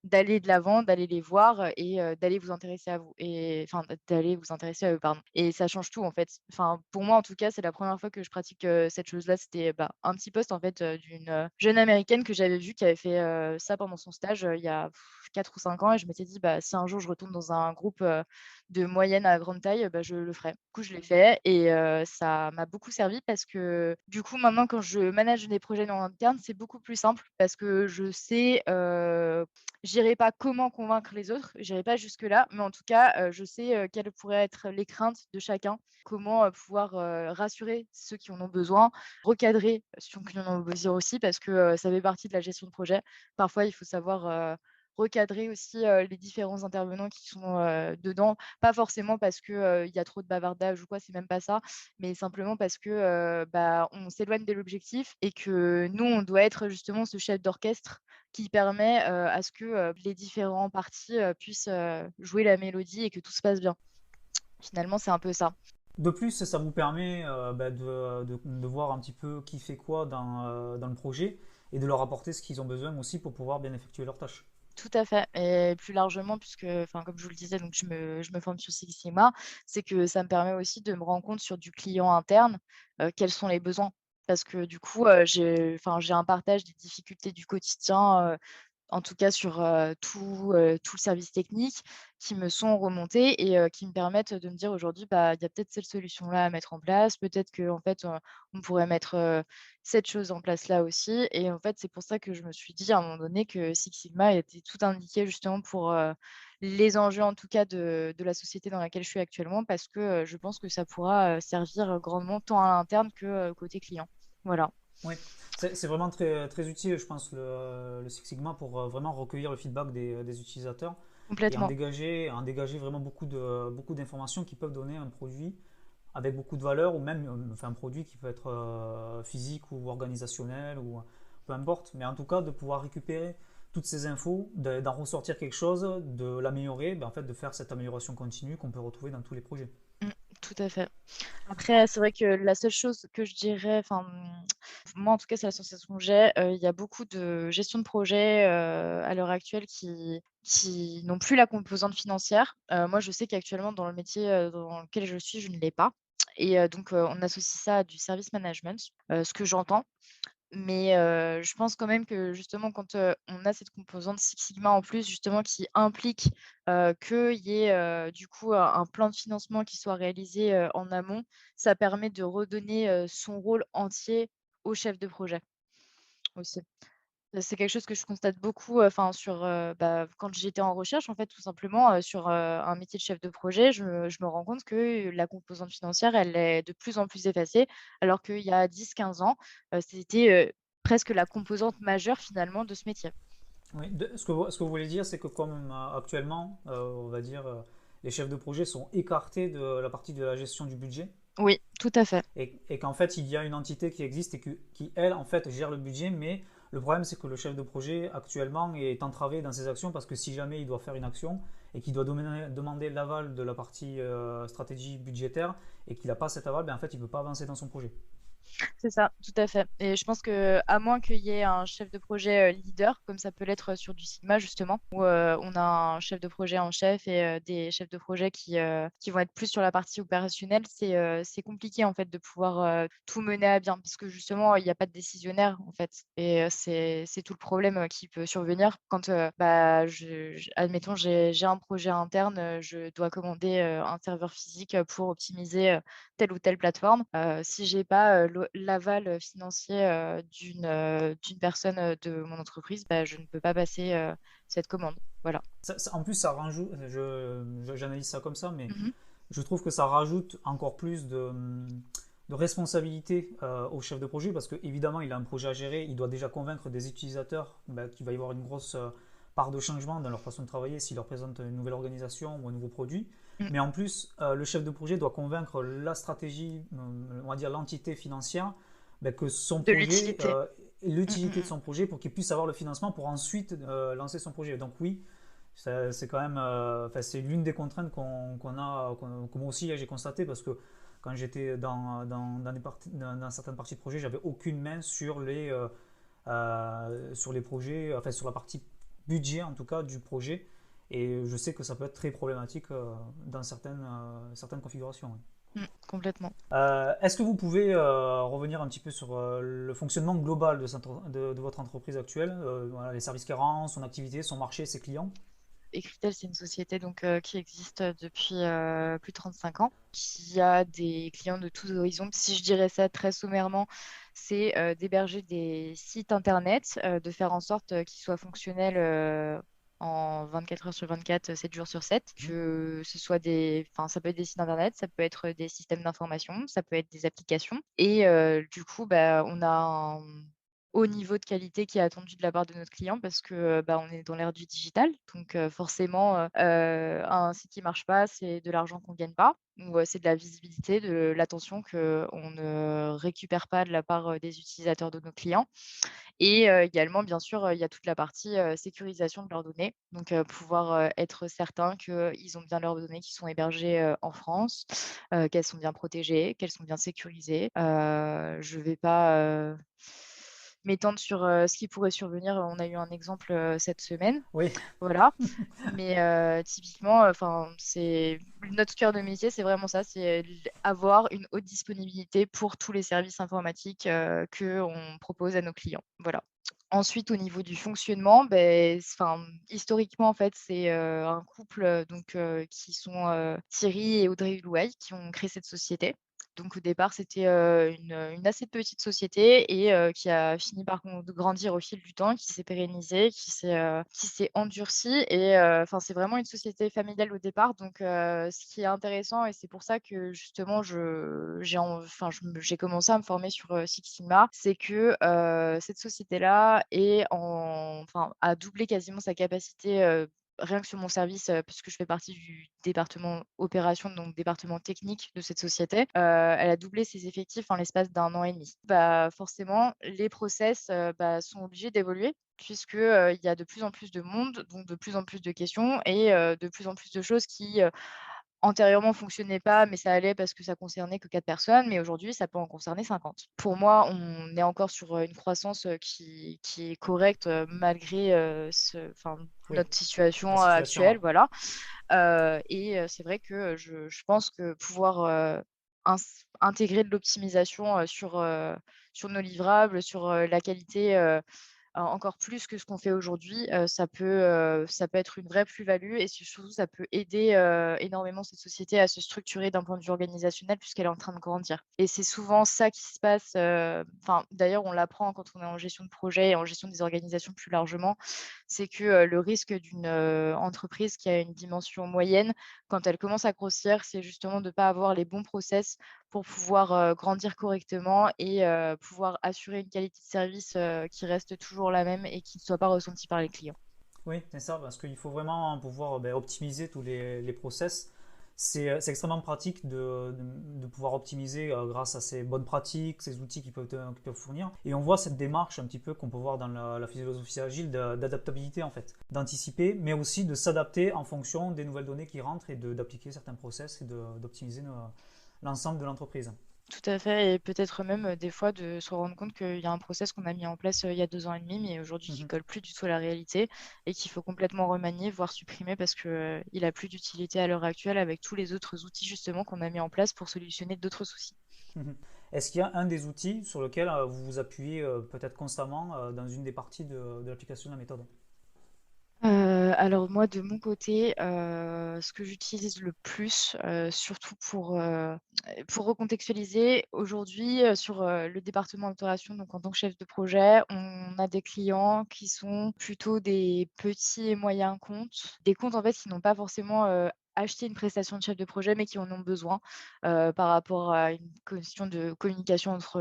d'aller de l'avant, d'aller les voir et d'aller vous intéresser à vous et enfin d'aller vous intéresser à eux, pardon et ça change tout, en fait. Enfin, pour moi, en tout cas, c'est la première fois que je pratique, cette chose-là. C'était, bah, un petit post, en fait, d'une, jeune américaine que j'avais vue qui avait fait, ça pendant son stage, il y a 4 ou 5 ans et je m'étais dit: «Bah, si un jour je retourne dans un groupe, de moyenne à grande taille, bah, je le ferai». Du coup, je l'ai fait et ça m'a beaucoup servi parce que, du coup, maintenant, quand je manage des projets en interne, c'est beaucoup plus simple parce que je sais, j'irai pas comment convaincre les autres, j'irai pas jusque-là, mais en tout cas, je sais, quelles pourraient être les craintes de chacun, comment, pouvoir, rassurer ceux qui en ont besoin, recadrer ceux qui en ont besoin aussi parce que, ça fait partie de la gestion de projet. Parfois, il faut savoir, recadrer aussi, les différents intervenants qui sont, dedans. Pas forcément parce que, il y a trop de bavardage ou quoi, c'est même pas ça, mais simplement parce que, bah, on s'éloigne de l'objectif et que nous, on doit être justement ce chef d'orchestre qui permet, à ce que, les différents parties, puissent, jouer la mélodie et que tout se passe bien. Finalement, c'est un peu ça. De plus, ça vous permet bah, de voir un petit peu qui fait quoi dans le projet et de leur apporter ce qu'ils ont besoin aussi pour pouvoir bien effectuer leurs tâches. Tout à fait et plus largement puisque, enfin, comme je vous le disais, donc je me forme sur Six Sigma, c'est que ça me permet aussi de me rendre compte sur du client interne, quels sont les besoins. Parce que du coup, j'ai un partage des difficultés du quotidien, en tout cas sur, tout le service technique qui me sont remontés et qui me permettent de me dire aujourd'hui, bah, il y a peut-être cette solution-là à mettre en place, peut-être qu'en fait, on pourrait mettre, cette chose en place là aussi et en fait, c'est pour ça que je me suis dit à un moment donné que Six Sigma était tout indiqué justement pour, les enjeux en tout cas de la société dans laquelle je suis actuellement parce que, je pense que ça pourra, servir grandement tant à l'interne que, côté client. Voilà, Oui, c'est vraiment très, très utile, je pense, le Six Sigma pour vraiment recueillir le feedback des utilisateurs et complètement. en dégager vraiment beaucoup d'informations qui peuvent donner un produit avec beaucoup de valeur ou même enfin, un produit qui peut être physique ou organisationnel ou peu importe. Mais en tout cas, de pouvoir récupérer toutes ces infos, d'en ressortir quelque chose, de l'améliorer, ben, en fait, de faire cette amélioration continue qu'on peut retrouver dans tous les projets. Mmh, tout à fait. Après, c'est vrai que la seule chose que je dirais, enfin, moi en tout cas, c'est la sensation que j'ai, il y a beaucoup de gestion de projet, à l'heure actuelle qui n'ont plus la composante financière. Moi, je sais qu'actuellement dans le métier, dans lequel je suis, je ne l'ai pas et donc on associe ça à du service management, ce que j'entends. Mais je pense quand même que justement quand, on a cette composante Six Sigma en plus justement qui implique, qu'il y ait, du coup un plan de financement qui soit réalisé, en amont, ça permet de redonner, son rôle entier au chef de projet aussi. C'est quelque chose que je constate beaucoup, enfin sur, quand j'étais en recherche en fait tout simplement, sur, un métier de chef de projet, je me rends compte que la composante financière, elle est de plus en plus effacée, alors qu'il y a 10-15 ans, c'était, presque la composante majeure finalement de ce métier. Oui, ce que vous voulez dire, c'est que comme actuellement, on va dire, les chefs de projet sont écartés de la partie de la gestion du budget, Oui, tout à fait. et qu'en fait, il y a une entité qui existe et qui, elle, en fait, gère le budget, mais le problème, c'est que le chef de projet, actuellement, est entravé dans ses actions parce que si jamais il doit faire une action et qu'il doit demander l'aval de la partie stratégie budgétaire et qu'il n'a pas cet aval, ben, en fait, il ne peut pas avancer dans son projet. C'est ça, tout à fait et je pense que à moins qu'il y ait un chef de projet, leader, comme ça peut l'être sur du Sigma justement, où, on a un chef de projet en chef et des chefs de projet qui vont être plus sur la partie opérationnelle, c'est compliqué en fait de pouvoir, tout mener à bien parce que justement, il y a pas de décisionnaire en fait et c'est tout le problème, qui peut survenir quand, je admettons j'ai un projet interne, je dois commander, un serveur physique, pour optimiser, telle ou telle plateforme. Si j'ai pas, l'aval, financier, d'une personne, de mon entreprise, bah, je ne peux pas passer, cette commande. Voilà. En plus, ça rajoute, j'analyse ça comme ça, mais Mmh. je trouve que ça rajoute encore plus de responsabilité au chef de projet parce qu'évidemment, il a un projet à gérer, il doit déjà convaincre des utilisateurs qu'il va y avoir une grosse part de changement dans leur façon de travailler s'il leur présente une nouvelle organisation ou un nouveau produit. Mmh. Mais en plus, le chef de projet doit convaincre la stratégie, on va dire l'entité financière, que son De projet, l'utilité. Mmh, l'utilité mmh de mh. son projet pour qu'il puisse avoir le financement pour ensuite lancer son projet. Donc oui, c'est quand même, enfin, c'est l'une des contraintes qu'on a, que moi aussi j'ai constaté parce que quand j'étais dans certaines parties de projet, j'avais aucune main sur les projets, enfin sur la partie budget en tout cas du projet. Et je sais que ça peut être très problématique dans certaines configurations. Ouais. Mmh, complètement. Est-ce que vous pouvez revenir un petit peu sur le fonctionnement global de votre entreprise actuelle, voilà, les services qu'elle rend, son activité, son marché, ses clients? Écritel, c'est une société donc qui existe, depuis, plus de 35 ans, qui a des clients de tous horizons. Si je dirais ça très sommairement, c'est, d'héberger des sites internet, de faire en sorte, qu'ils soient fonctionnels, en 24 heures sur 24, 7 jours sur 7. Que ce soit ça peut être des sites internet, ça peut être des systèmes d'information, ça peut être des applications et du coup, on a un haut niveau de qualité qui est attendu de la part de notre client parce que, on est dans l'ère du digital. Donc forcément, un site qui marche pas, c'est de l'argent qu'on gagne pas ou, c'est de la visibilité, de l'attention qu'on ne récupère pas de la part, des utilisateurs de nos clients et également, bien sûr, il y a toute la partie, sécurisation de leurs données. Donc pouvoir, être certain qu'ils ont bien leurs données qui sont hébergées, en France, qu'elles sont bien protégées, qu'elles sont bien sécurisées. Je vais pas, m'étendre sur, ce qui pourrait survenir. On a eu un exemple, cette semaine, Oui. voilà. Mais typiquement, c'est notre cœur de métier, c'est vraiment ça, c'est avoir une haute disponibilité pour tous les services informatiques, qu'on propose à nos clients. Voilà. Ensuite, au niveau du fonctionnement, historiquement, en fait, c'est, un couple, qui sont, Thierry et Audrey Hulouaï qui ont créé cette société. Donc au départ, c'était, une assez petite société et qui a fini par grandir au fil du temps, qui s'est pérennisée, qui s'est endurcie et c'est vraiment une société familiale au départ. Donc ce qui est intéressant et c'est pour ça que justement j'ai commencé à me former sur, Six Sigma, c'est que, cette société-là a doublé quasiment sa capacité, rien que sur mon service, puisque je fais partie du département opération, donc département technique de cette société, elle a doublé ses effectifs en l'espace d'un an et demi. Forcément, les process, sont obligés d'évoluer puisque, il y a de plus en plus de monde, donc de plus en plus de questions et de plus en plus de choses qui, antérieurement fonctionnaient pas, mais ça allait parce que ça concernait que 4 personnes, mais aujourd'hui, ça peut en concerner 50. Pour moi, on est encore sur, une croissance, qui est correcte, malgré, Oui, notre la situation, situation. actuelle, voilà. Et c'est vrai que je pense que pouvoir, intégrer de l'optimisation, sur nos livrables, sur, la qualité, encore plus que ce qu'on fait aujourd'hui, ça peut être une vraie plus-value et surtout ça peut aider, énormément cette société à se structurer d'un point de vue organisationnel puisqu'elle est en train de grandir et c'est souvent ça qui se passe, enfin d'ailleurs on l'apprend quand on est en gestion de projet et en gestion des organisations plus largement, c'est que, le risque d'une, entreprise qui a une dimension moyenne, quand elle commence à grossir, c'est justement de ne pas avoir les bons process pour pouvoir, grandir correctement et pouvoir assurer une qualité de service, qui reste toujours la même et qui ne soit pas ressentie par les clients. Oui, c'est ça, parce qu'il faut vraiment pouvoir optimiser tous les process. C'est extrêmement pratique de pouvoir optimiser grâce à ces bonnes pratiques, ces outils qui peuvent fournir. Et on voit cette démarche un petit peu qu'on peut voir dans la philosophie agile d'adaptabilité en fait, d'anticiper, mais aussi de s'adapter en fonction des nouvelles données qui rentrent et d'appliquer certains process et d'optimiser l'ensemble de l'entreprise. Tout à fait et peut-être même, des fois de se rendre compte qu'il y a un process qu'on a mis en place, il y a 2 ans et demi, mais aujourd'hui qui Mhm. colle plus du tout à la réalité et qu'il faut complètement remanier, voire supprimer parce que, il a plus d'utilité à l'heure actuelle avec tous les autres outils justement qu'on a mis en place pour solutionner d'autres soucis. Mhm. Est-ce qu'il y a un des outils sur lequel vous vous appuyez peut-être constamment dans une des parties de l'application de la méthode? Alors moi de mon côté, ce que j'utilise le plus, surtout pour recontextualiser, aujourd'hui, sur, le département opération, donc en tant que chef de projet, on a des clients qui sont plutôt des petits et moyens comptes. Des comptes en fait qui n'ont pas forcément, acheté une prestation de chef de projet, mais qui en ont besoin, par rapport à une question de communication entre,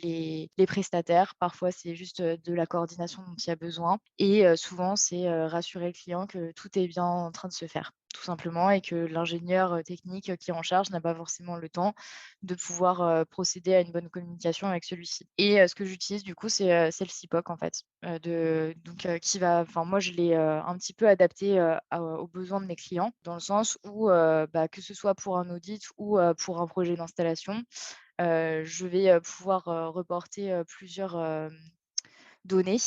les prestataires. Parfois, c'est juste, de la coordination dont il y a besoin et souvent, c'est, rassurer le client que tout est bien en train de se faire, tout simplement et que l'ingénieur, technique, qui est en charge n'a pas forcément le temps de pouvoir, procéder à une bonne communication avec celui-ci et ce que j'utilise du coup, c'est le CIPOC en fait, qui va enfin moi je l'ai, un petit peu adapté, aux besoins de mes clients dans le sens où, bah, que ce soit pour un audit ou, pour un projet d'installation, je vais, pouvoir, reporter, plusieurs, données.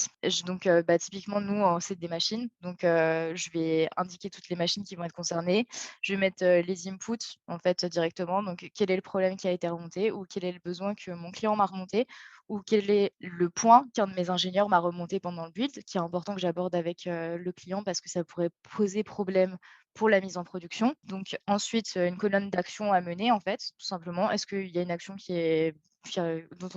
Bah, typiquement, nous, c'est des machines, donc je vais indiquer toutes les machines qui vont être concernées. Je vais mettre, les inputs, en fait, directement, donc quel est le problème qui a été remonté ou quel est le besoin que mon client m'a remonté ou quel est le point qu'un de mes ingénieurs m'a remonté pendant le build, qui est important que j'aborde avec, le client parce que ça pourrait poser problème pour la mise en production. Donc ensuite, une colonne d'action à mener, en fait, tout simplement. Est-ce qu'il y a une action dont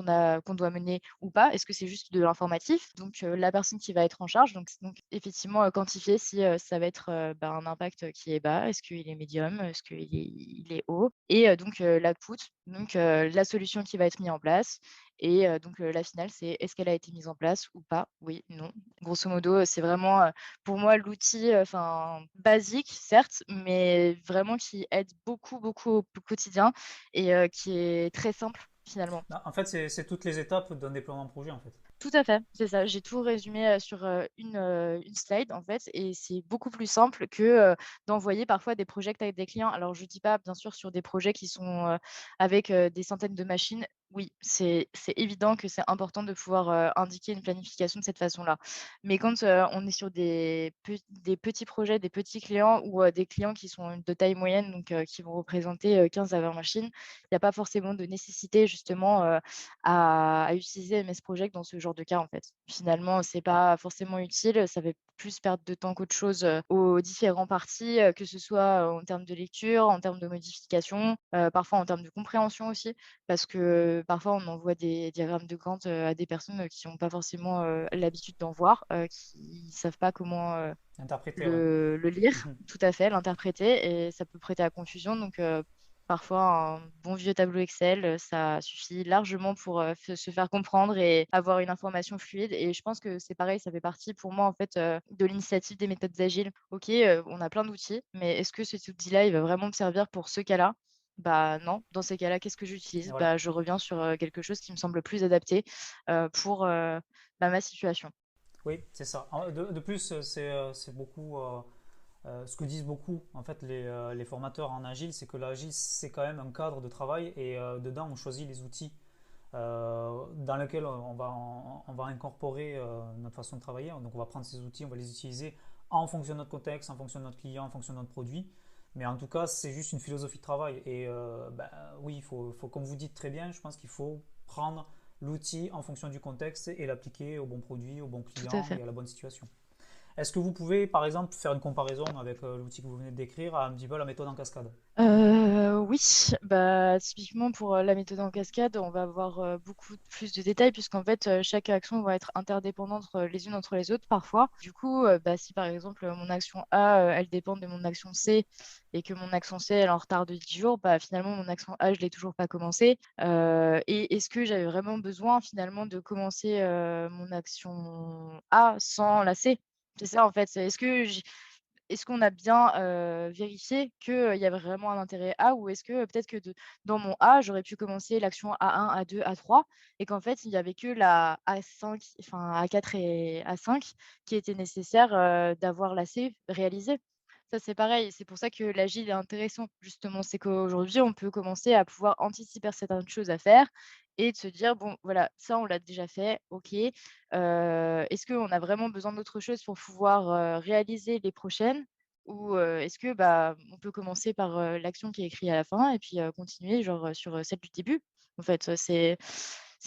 qu'on doit mener ou pas? Est-ce que c'est juste de l'informatif? Donc la personne qui va être en charge, donc effectivement, quantifier si, ça va être, bah, un impact qui est bas, est-ce qu'il est médium, est-ce qu'il est haut? Et donc l'output, donc la solution qui va être mise en place et donc la finale, c'est est-ce qu'elle a été mise en place ou pas? Oui, non. Grosso modo, c'est vraiment, pour moi l'outil, enfin basique certes, mais vraiment qui aide beaucoup, beaucoup au quotidien et qui est très simple finalement. Non, en fait, c'est toutes les étapes d'un déploiement de projet, en fait. Tout à fait, c'est ça. J'ai tout résumé, sur, une slide en fait et c'est beaucoup plus simple que, d'envoyer parfois des projects avec des clients. Alors je dis pas bien sûr sur des projets qui sont, avec, des centaines de machines. Oui, c'est évident que c'est important de pouvoir, indiquer une planification de cette façon-là. Mais quand, on est sur des petits projets, des petits clients ou, des clients qui sont de taille moyenne donc, qui vont représenter, 15 à 20 machines, il n'y a pas forcément de nécessité justement, à utiliser MS Project dans ce genre de cas, en fait. Finalement, c'est pas forcément utile, ça fait plus perdre de temps qu'autre chose, aux différents parties, que ce soit, en termes de lecture, en termes de modification, parfois en termes de compréhension aussi. Parce que parfois on envoie des diagrammes de Gantt, à des personnes, qui n'ont pas forcément, l'habitude d'en voir, qui savent pas comment, Interpréter, ouais. le lire, Mhm. tout à fait, l'interpréter et ça peut prêter à confusion donc parfois un bon vieux tableau Excel, ça suffit largement pour, se faire comprendre et avoir une information fluide et je pense que c'est pareil, ça fait partie pour moi en fait, de l'initiative des méthodes agiles. OK, on a plein d'outils, mais est-ce que cet outil-là, il va vraiment me servir pour ce cas-là? Bah non. Dans ces cas-là, qu'est-ce que Et j'utilise? voilà. Bah, je reviens sur, quelque chose qui me semble plus adapté, pour, bah, ma situation. Oui, c'est ça. De plus, c'est beaucoup ce que disent beaucoup en fait les formateurs en agile, c'est que l'agile c'est quand même un cadre de travail et dedans on choisit les outils dans lesquels on va incorporer notre façon de travailler. Donc on va prendre ces outils, on va les utiliser en fonction de notre contexte, en fonction de notre client, en fonction de notre produit. Mais en tout cas, c'est juste une philosophie de travail. Et ben, oui, comme vous dites très bien, je pense qu'il faut prendre l'outil en fonction du contexte et l'appliquer au bon produit, au bon tout à client fait. et à la bonne situation. Est-ce que vous pouvez, par exemple, faire une comparaison avec l'outil que vous venez de décrire à un petit peu la méthode en cascade? Oui, bah, typiquement pour la méthode en cascade, on va avoir beaucoup plus de détails puisqu'en fait, chaque action va être interdépendante les unes entre les autres parfois. Du coup, bah, si par exemple mon action A, elle dépend de mon action C et que mon action C, elle est en retard de 10 jours, bah, finalement, mon action A, je l'ai toujours pas commencé. Et est-ce que j'avais vraiment besoin finalement de commencer mon action A sans la C? C'est ça en fait. Est-ce qu'on a bien, vérifié qu'il y avait vraiment un intérêt A ou est-ce que peut-être que dans mon A, j'aurais pu commencer l'action A1, A2, A3 et qu'en fait, il y avait que la A5, enfin A4 et A5 qui étaient nécessaires, d'avoir la C réalisée. Ça, c'est pareil, c'est pour ça que l'agile est intéressant justement. C'est qu'aujourd'hui, on peut commencer à pouvoir anticiper certaines choses à faire et de se dire: «Bon, voilà, ça, on l'a déjà fait, OK, est-ce qu'on a vraiment besoin d'autre chose pour pouvoir, réaliser les prochaines? Ou, est-ce que, bah, on peut commencer par, l'action qui est écrite à la fin et puis, continuer genre, sur, celle du début?» En fait, c'est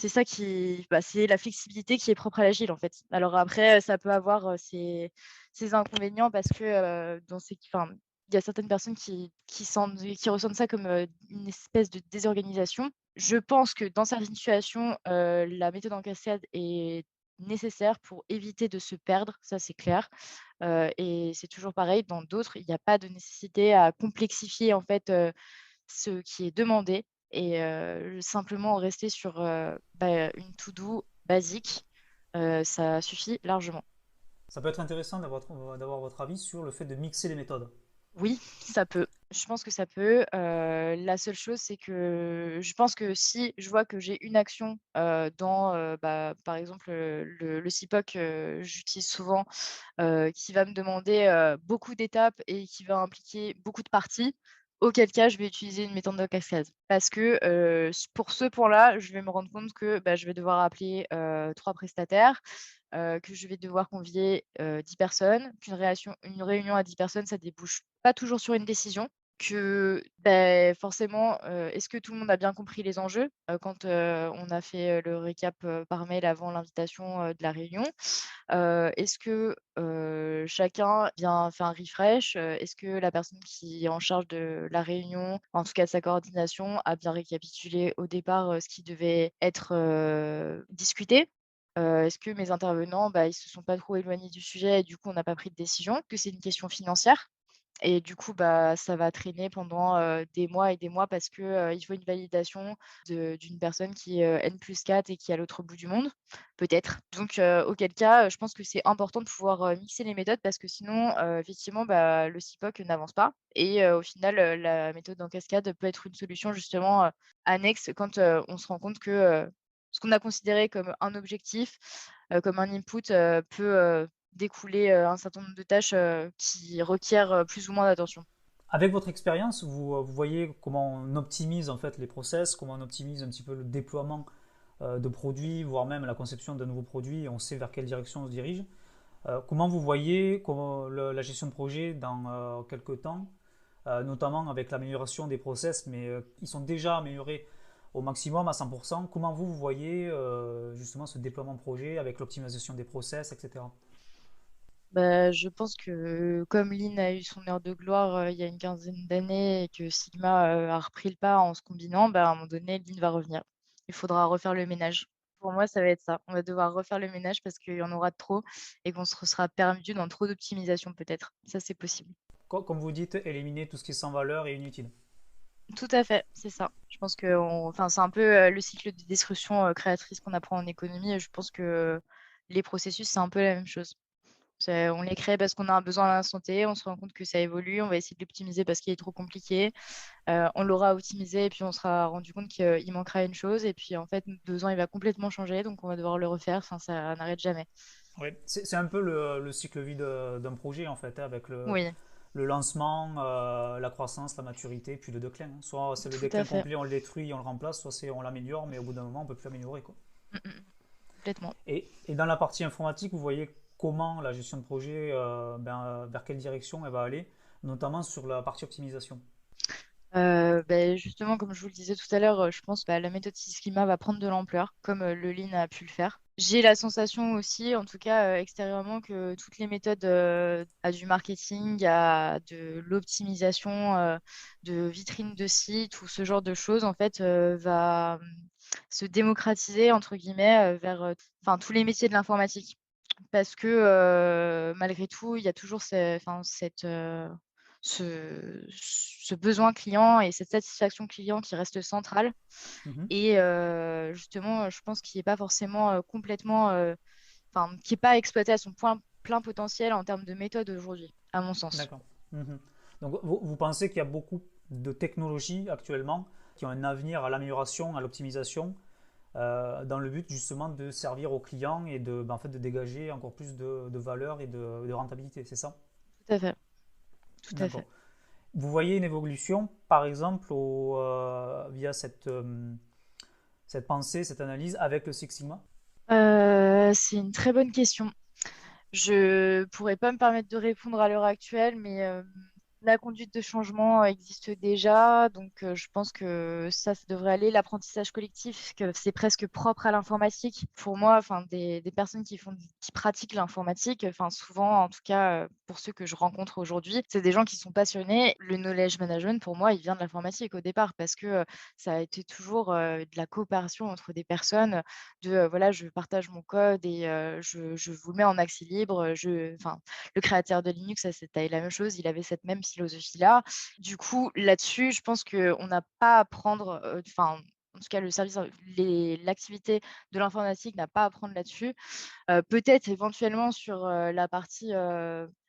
ça qui bah, c'est la flexibilité qui est propre à l'agile, en fait. Alors après, ça peut avoir, ses inconvénients parce que, dans ces enfin, il y a certaines personnes qui ressentent ça comme, une espèce de désorganisation. Je pense que dans certaines situations, la méthode en cascade est nécessaire pour éviter de se perdre, ça c'est clair. Et c'est toujours pareil, dans d'autres, il n'y a pas de nécessité à complexifier en fait, ce qui est demandé et simplement rester sur, bah, une to do basique, ça suffit largement. Ça peut être intéressant d'avoir votre avis sur le fait de mixer les méthodes. Oui, ça peut. Je pense que ça peut. La seule chose, c'est que je pense que si je vois que j'ai une action, dans, bah, par exemple, le CIPOC, j'utilise souvent, qui va me demander, beaucoup d'étapes et qui va impliquer beaucoup de parties, auquel cas je vais utiliser une méthode de cascade. Parce que, pour ce point-là, je vais me rendre compte que, bah, je vais devoir appeler, 3 prestataires, que je vais devoir convier, 10 personnes, une réunion à 10 personnes, ça débouche pas toujours sur une décision, que, beh, forcément, est-ce que tout le monde a bien compris les enjeux? Quand, on a fait, le récap, par mail avant l'invitation, de la réunion? Est-ce que, chacun a bien fait un refresh? Est-ce que la personne qui est en charge de la réunion, en tout cas de sa coordination, a bien récapitulé au départ, ce qui devait être, discuté? Est-ce que mes intervenants, bah, ils se sont pas trop éloignés du sujet et du coup on n'a pas pris de décision? Que c'est une question financière? Et du coup, bah, ça va traîner pendant, des mois et des mois parce que, il faut une validation d'une personne qui est, N+4 et qui est à l'autre bout du monde, peut-être. Donc, auquel cas, je pense que c'est important de pouvoir, mixer les méthodes parce que sinon, effectivement, bah, le CIPOC n'avance pas et au final, la méthode en cascade peut être une solution justement, annexe quand, on se rend compte que, ce qu'on a considéré comme un objectif, comme un input, peut, découler, un certain nombre de tâches, qui requièrent, plus ou moins d'attention. Avec votre expérience, vous voyez comment on optimise en fait les process, comment on optimise un petit peu le déploiement de produits, voire même la conception d'un nouveau produit, et on sait vers quelle direction on se dirige. Comment vous voyez la gestion de projet dans quelques temps, notamment avec l'amélioration des process, mais ils sont déjà améliorés au maximum à 100%. Comment vous voyez justement ce déploiement de projet avec l'optimisation des process, etc. Bah, je pense que comme Lean a eu son heure de gloire, il y a une quinzaine d'années et que Sigma, a repris le pas en se combinant, bah, à un moment donné, Lean va revenir. Il faudra refaire le ménage. Pour moi, ça va être ça. On va devoir refaire le ménage parce qu'il y en aura trop et qu'on se sera perdu dans trop d'optimisation peut-être. Ça, c'est possible. Comme vous dites, éliminer tout ce qui est sans valeur et inutile. Tout à fait, c'est ça. Je pense que enfin, c'est un peu, le cycle de destruction, créatrice qu'on apprend en économie et je pense que les processus, c'est un peu la même chose. On les crée parce qu'on a un besoin à l'instant T, on se rend compte que ça évolue, on va essayer de l'optimiser parce qu'il est trop compliqué. On l'aura optimisé et puis on sera rendu compte qu'il manquera une chose et puis en fait notre besoin il va complètement changer donc on va devoir le refaire, enfin ça n'arrête jamais. Oui, c'est un peu le cycle vie d'un projet en fait, hein, avec Oui, le lancement, la croissance, la maturité, puis le déclin, hein. Soit c'est le tout à déclin fait. complet, on le détruit, on le remplace, soit c'est on l'améliore, mais au bout d'un moment, on ne peut plus améliorer, quoi. Mmh mh. Complètement. Et dans la partie informatique, vous voyez comment la gestion de projet, vers quelle direction elle va aller, notamment sur la partie optimisation. Justement, comme je vous le disais tout à l'heure, je pense, la méthode Six Sigma va prendre de l'ampleur, comme, le Lean a pu le faire. J'ai la sensation aussi, en tout cas, extérieurement, que toutes les méthodes, à du marketing, à de l'optimisation, de vitrines de sites ou ce genre de choses, en fait, va, se «démocratiser» entre guillemets, vers, enfin, tous les métiers de l'informatique. Parce que, malgré tout, il y a toujours ce besoin client et cette satisfaction client qui reste centrale Mhm. et justement, je pense qu'il est pas forcément, complètement, qui est pas exploité à son plein potentiel en termes de méthode aujourd'hui, à mon sens. D'accord. Mhm. Donc vous pensez qu'il y a beaucoup de technologies actuellement qui ont un avenir à l'amélioration, à l'optimisation, dans le but justement de servir aux clients et en fait, de dégager encore plus de valeur et de rentabilité, c'est ça? Tout à fait, tout à D'accord. fait. Vous voyez une évolution, par exemple, via cette pensée, cette analyse avec le Six Sigma? C'est une très bonne question. Je pourrais pas me permettre de répondre à l'heure actuelle, mais la conduite de changement existe déjà, donc je pense que ça devrait aller. L'apprentissage collectif, que c'est presque propre à l'informatique. Pour moi, enfin, des personnes qui pratiquent l'informatique, enfin, souvent, en tout cas, pour ceux que je rencontre aujourd'hui, c'est des gens qui sont passionnés. Le knowledge management, pour moi, il vient de l'informatique au départ parce que ça a été toujours de la coopération entre des personnes, voilà, je partage mon code et je vous le mets en accès libre. Enfin, le créateur de Linux, ça, c'était la même chose, il avait cette même philosophie-là. Du coup, là-dessus, je pense qu'on n'a pas à prendre, enfin, en tout cas, l'activité de l'informatique n'a pas à prendre là-dessus. Peut-être éventuellement sur, la partie,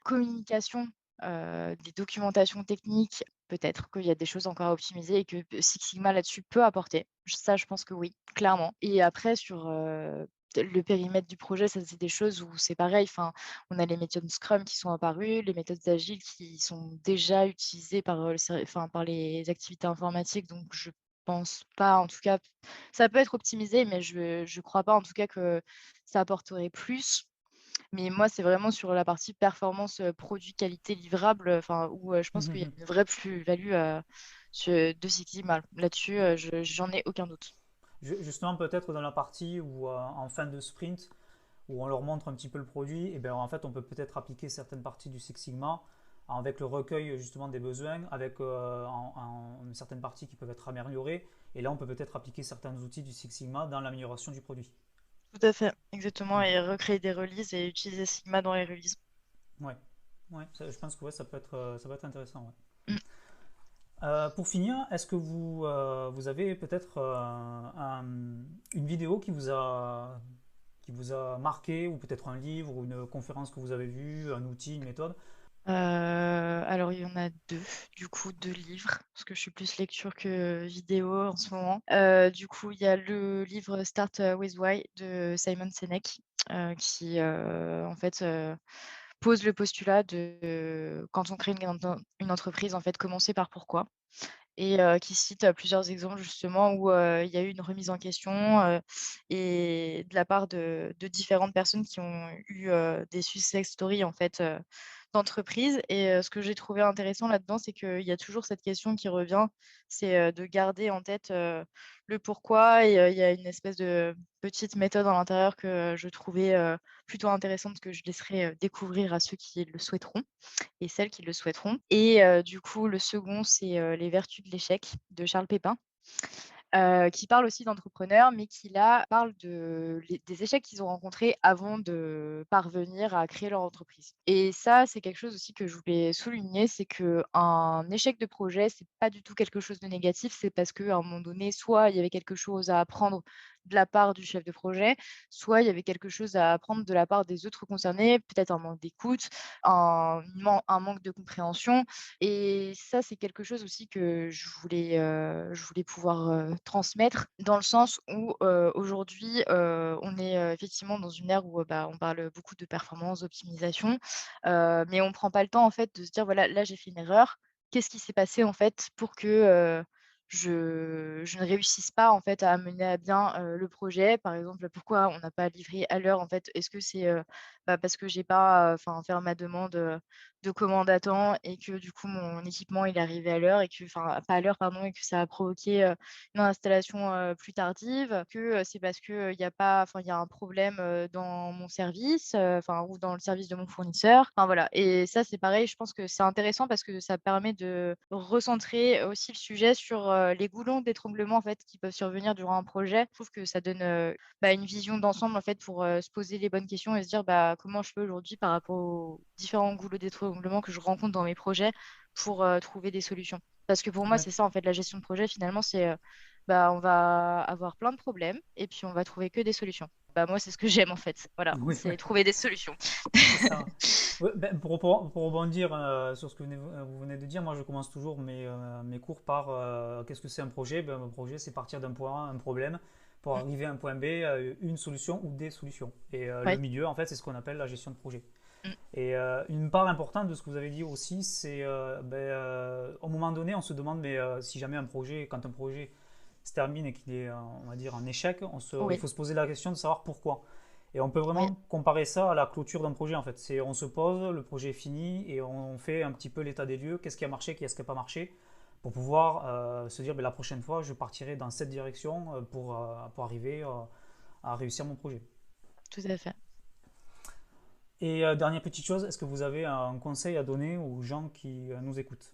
communication, des documentations techniques, peut-être qu'il y a des choses encore à optimiser et que Six Sigma là-dessus peut apporter. Ça, je pense que oui, clairement. Et après sur, le périmètre du projet, ça c'est des choses où c'est pareil, enfin, on a les méthodes Scrum qui sont apparues, les méthodes agiles qui sont déjà utilisées par, par les activités informatiques, donc je pense pas, en tout cas, ça peut être optimisé, mais je crois pas en tout cas que ça apporterait plus. Mais moi, c'est vraiment sur la partie performance, produit, qualité, livrable, enfin où, je pense qu'il y a Mhm. une vraie plus-value, de Six Sigma. Là-dessus, je j'en ai aucun doute. Justement, peut-être dans la partie où, en fin de sprint, où on leur montre un petit peu le produit, et bien en fait, on peut peut-être appliquer certaines parties du Six Sigma avec le recueil justement des besoins, avec certaines parties qui peuvent être améliorées. Et là, on peut peut-être appliquer certains outils du Six Sigma dans l'amélioration du produit. Tout à fait, exactement Mhm. et recréer des releases et utiliser Sigma dans les releases. Ouais, ouais, je pense que ouais, ça peut être intéressant. Ouais. Mmh. Pour finir, est-ce que vous avez peut-être une vidéo qui vous a marqué, ou peut-être un livre, ou une conférence que vous avez vue, un outil, une méthode? Alors il y en a 2, du coup 2 livres, parce que je suis plus lecture que vidéo en ce moment. Du coup, il y a le livre Start, with Why de Simon Sinek, qui, en fait, pose le postulat de quand on crée une entreprise, en fait, commencer par pourquoi et qui cite, plusieurs exemples justement où, il y a eu une remise en question, et de la part de différentes personnes qui ont eu, des success stories en fait, d'entreprise et ce que j'ai trouvé intéressant là-dedans, c'est qu'il y a toujours cette question qui revient, c'est, de garder en tête, le pourquoi et il y a une espèce de petite méthode à l'intérieur que je trouvais, plutôt intéressante que je laisserai, découvrir à ceux qui le souhaiteront et celles qui le souhaiteront et du coup, le second, c'est, «Les vertus de l'échec» de Charles Pépin, qui parle aussi d'entrepreneurs, mais qui là, parle des échecs qu'ils ont rencontrés avant de parvenir à créer leur entreprise et ça, c'est quelque chose aussi que je voulais souligner, c'est qu'un échec de projet, c'est pas du tout quelque chose de négatif. C'est parce qu'à un moment donné, soit il y avait quelque chose à apprendre de la part du chef de projet, soit il y avait quelque chose à apprendre de la part des autres concernés, peut-être un manque d'écoute, un manque de compréhension et ça, c'est quelque chose aussi que je voulais pouvoir, transmettre dans le sens où, aujourd'hui, on est, effectivement dans une ère où, on parle beaucoup de performance, d'optimisation, mais on ne prend pas le temps, en fait, de se dire: «Voilà, là, j'ai fait une erreur. Qu'est-ce qui s'est passé, en fait, pour que, je ne réussisse pas, en fait, à mener à bien, le projet?» Par exemple, pourquoi on n'a pas livré à l'heure, en fait? Est-ce que c'est, parce que j'ai pas, enfin, fait ma demande, de commandes à temps et que du coup mon équipement il est arrivé à l'heure et que enfin pas à l'heure pardon et que ça a provoqué, une installation, plus tardive, que, c'est parce que, il y a pas enfin il y a un problème, dans mon service, enfin ou dans le service de mon fournisseur. Enfin voilà et ça c'est pareil, je pense que c'est intéressant parce que ça permet de recentrer aussi le sujet sur, les goulons d'étranglement en fait qui peuvent survenir durant un projet. Je trouve que ça donne, une vision d'ensemble en fait pour, se poser les bonnes questions et se dire: «Bah, comment je fais aujourd'hui par rapport aux différents goulots d'étranglement que je rencontre dans mes projets pour, trouver des solutions?» Parce que pour moi, Ouais. c'est ça en fait la gestion de projet finalement, c'est, on va avoir plein de problèmes et puis on va trouver que des solutions. Bah, moi, c'est ce que j'aime en fait, voilà, Oui, c'est trouver des solutions. c'est ça. Ouais, ben, pour rebondir sur ce que vous venez de dire, moi je commence toujours mes cours par qu'est-ce que c'est un projet? Ben, un projet, c'est partir d'un point A, un problème, pour Mmh, arriver à un point B, une solution ou des solutions. Et le ouais, milieu, en fait, c'est ce qu'on appelle la gestion de projet. mmh, Et une part importante de ce que vous avez dit aussi, c'est au moment donné, on se demande, mais si jamais un projet, quand un projet se termine et qu'il est, on va dire, un échec, il oui, faut se poser la question de savoir pourquoi. Et on peut oui, vraiment comparer ça à la clôture d'un projet en fait. C'est on se pose, le projet est fini et on fait un petit peu l'état des lieux, qu'est-ce qui a marché, qu'est-ce qui n'a pas marché, pour pouvoir se dire ben, la prochaine fois je partirai dans cette direction pour arriver à réussir mon projet. tout à fait. Et dernière petite chose, est-ce que vous avez un conseil à donner aux gens qui nous écoutent?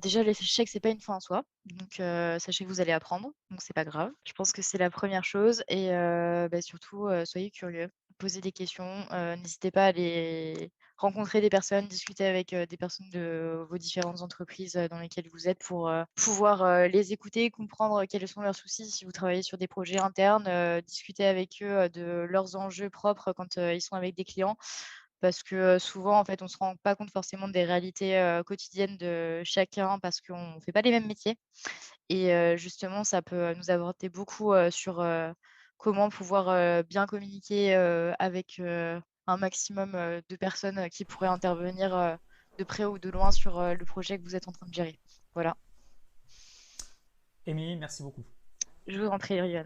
Déjà l'échec, c'est pas une fin en soi, donc sachez que vous allez apprendre, donc c'est pas grave. Je pense que c'est la première chose et surtout, soyez curieux, posez des questions, n'hésitez pas à aller rencontrer des personnes, discuter avec, des personnes de vos différentes entreprises, dans lesquelles vous êtes pour, pouvoir, les écouter, comprendre quels sont leurs soucis. Si vous travaillez sur des projets internes, discuter avec eux, de leurs enjeux propres quand, ils sont avec des clients. Parce que, souvent, en fait, on se rend pas compte forcément des réalités, quotidiennes de chacun parce qu'on fait pas les mêmes métiers et justement, ça peut nous apporter beaucoup, sur, comment pouvoir, bien communiquer, avec, un maximum, de personnes, qui pourraient intervenir, de près ou de loin sur, le projet que vous êtes en train de gérer. Voilà, Émilie, merci beaucoup. je vous en prie, Rian.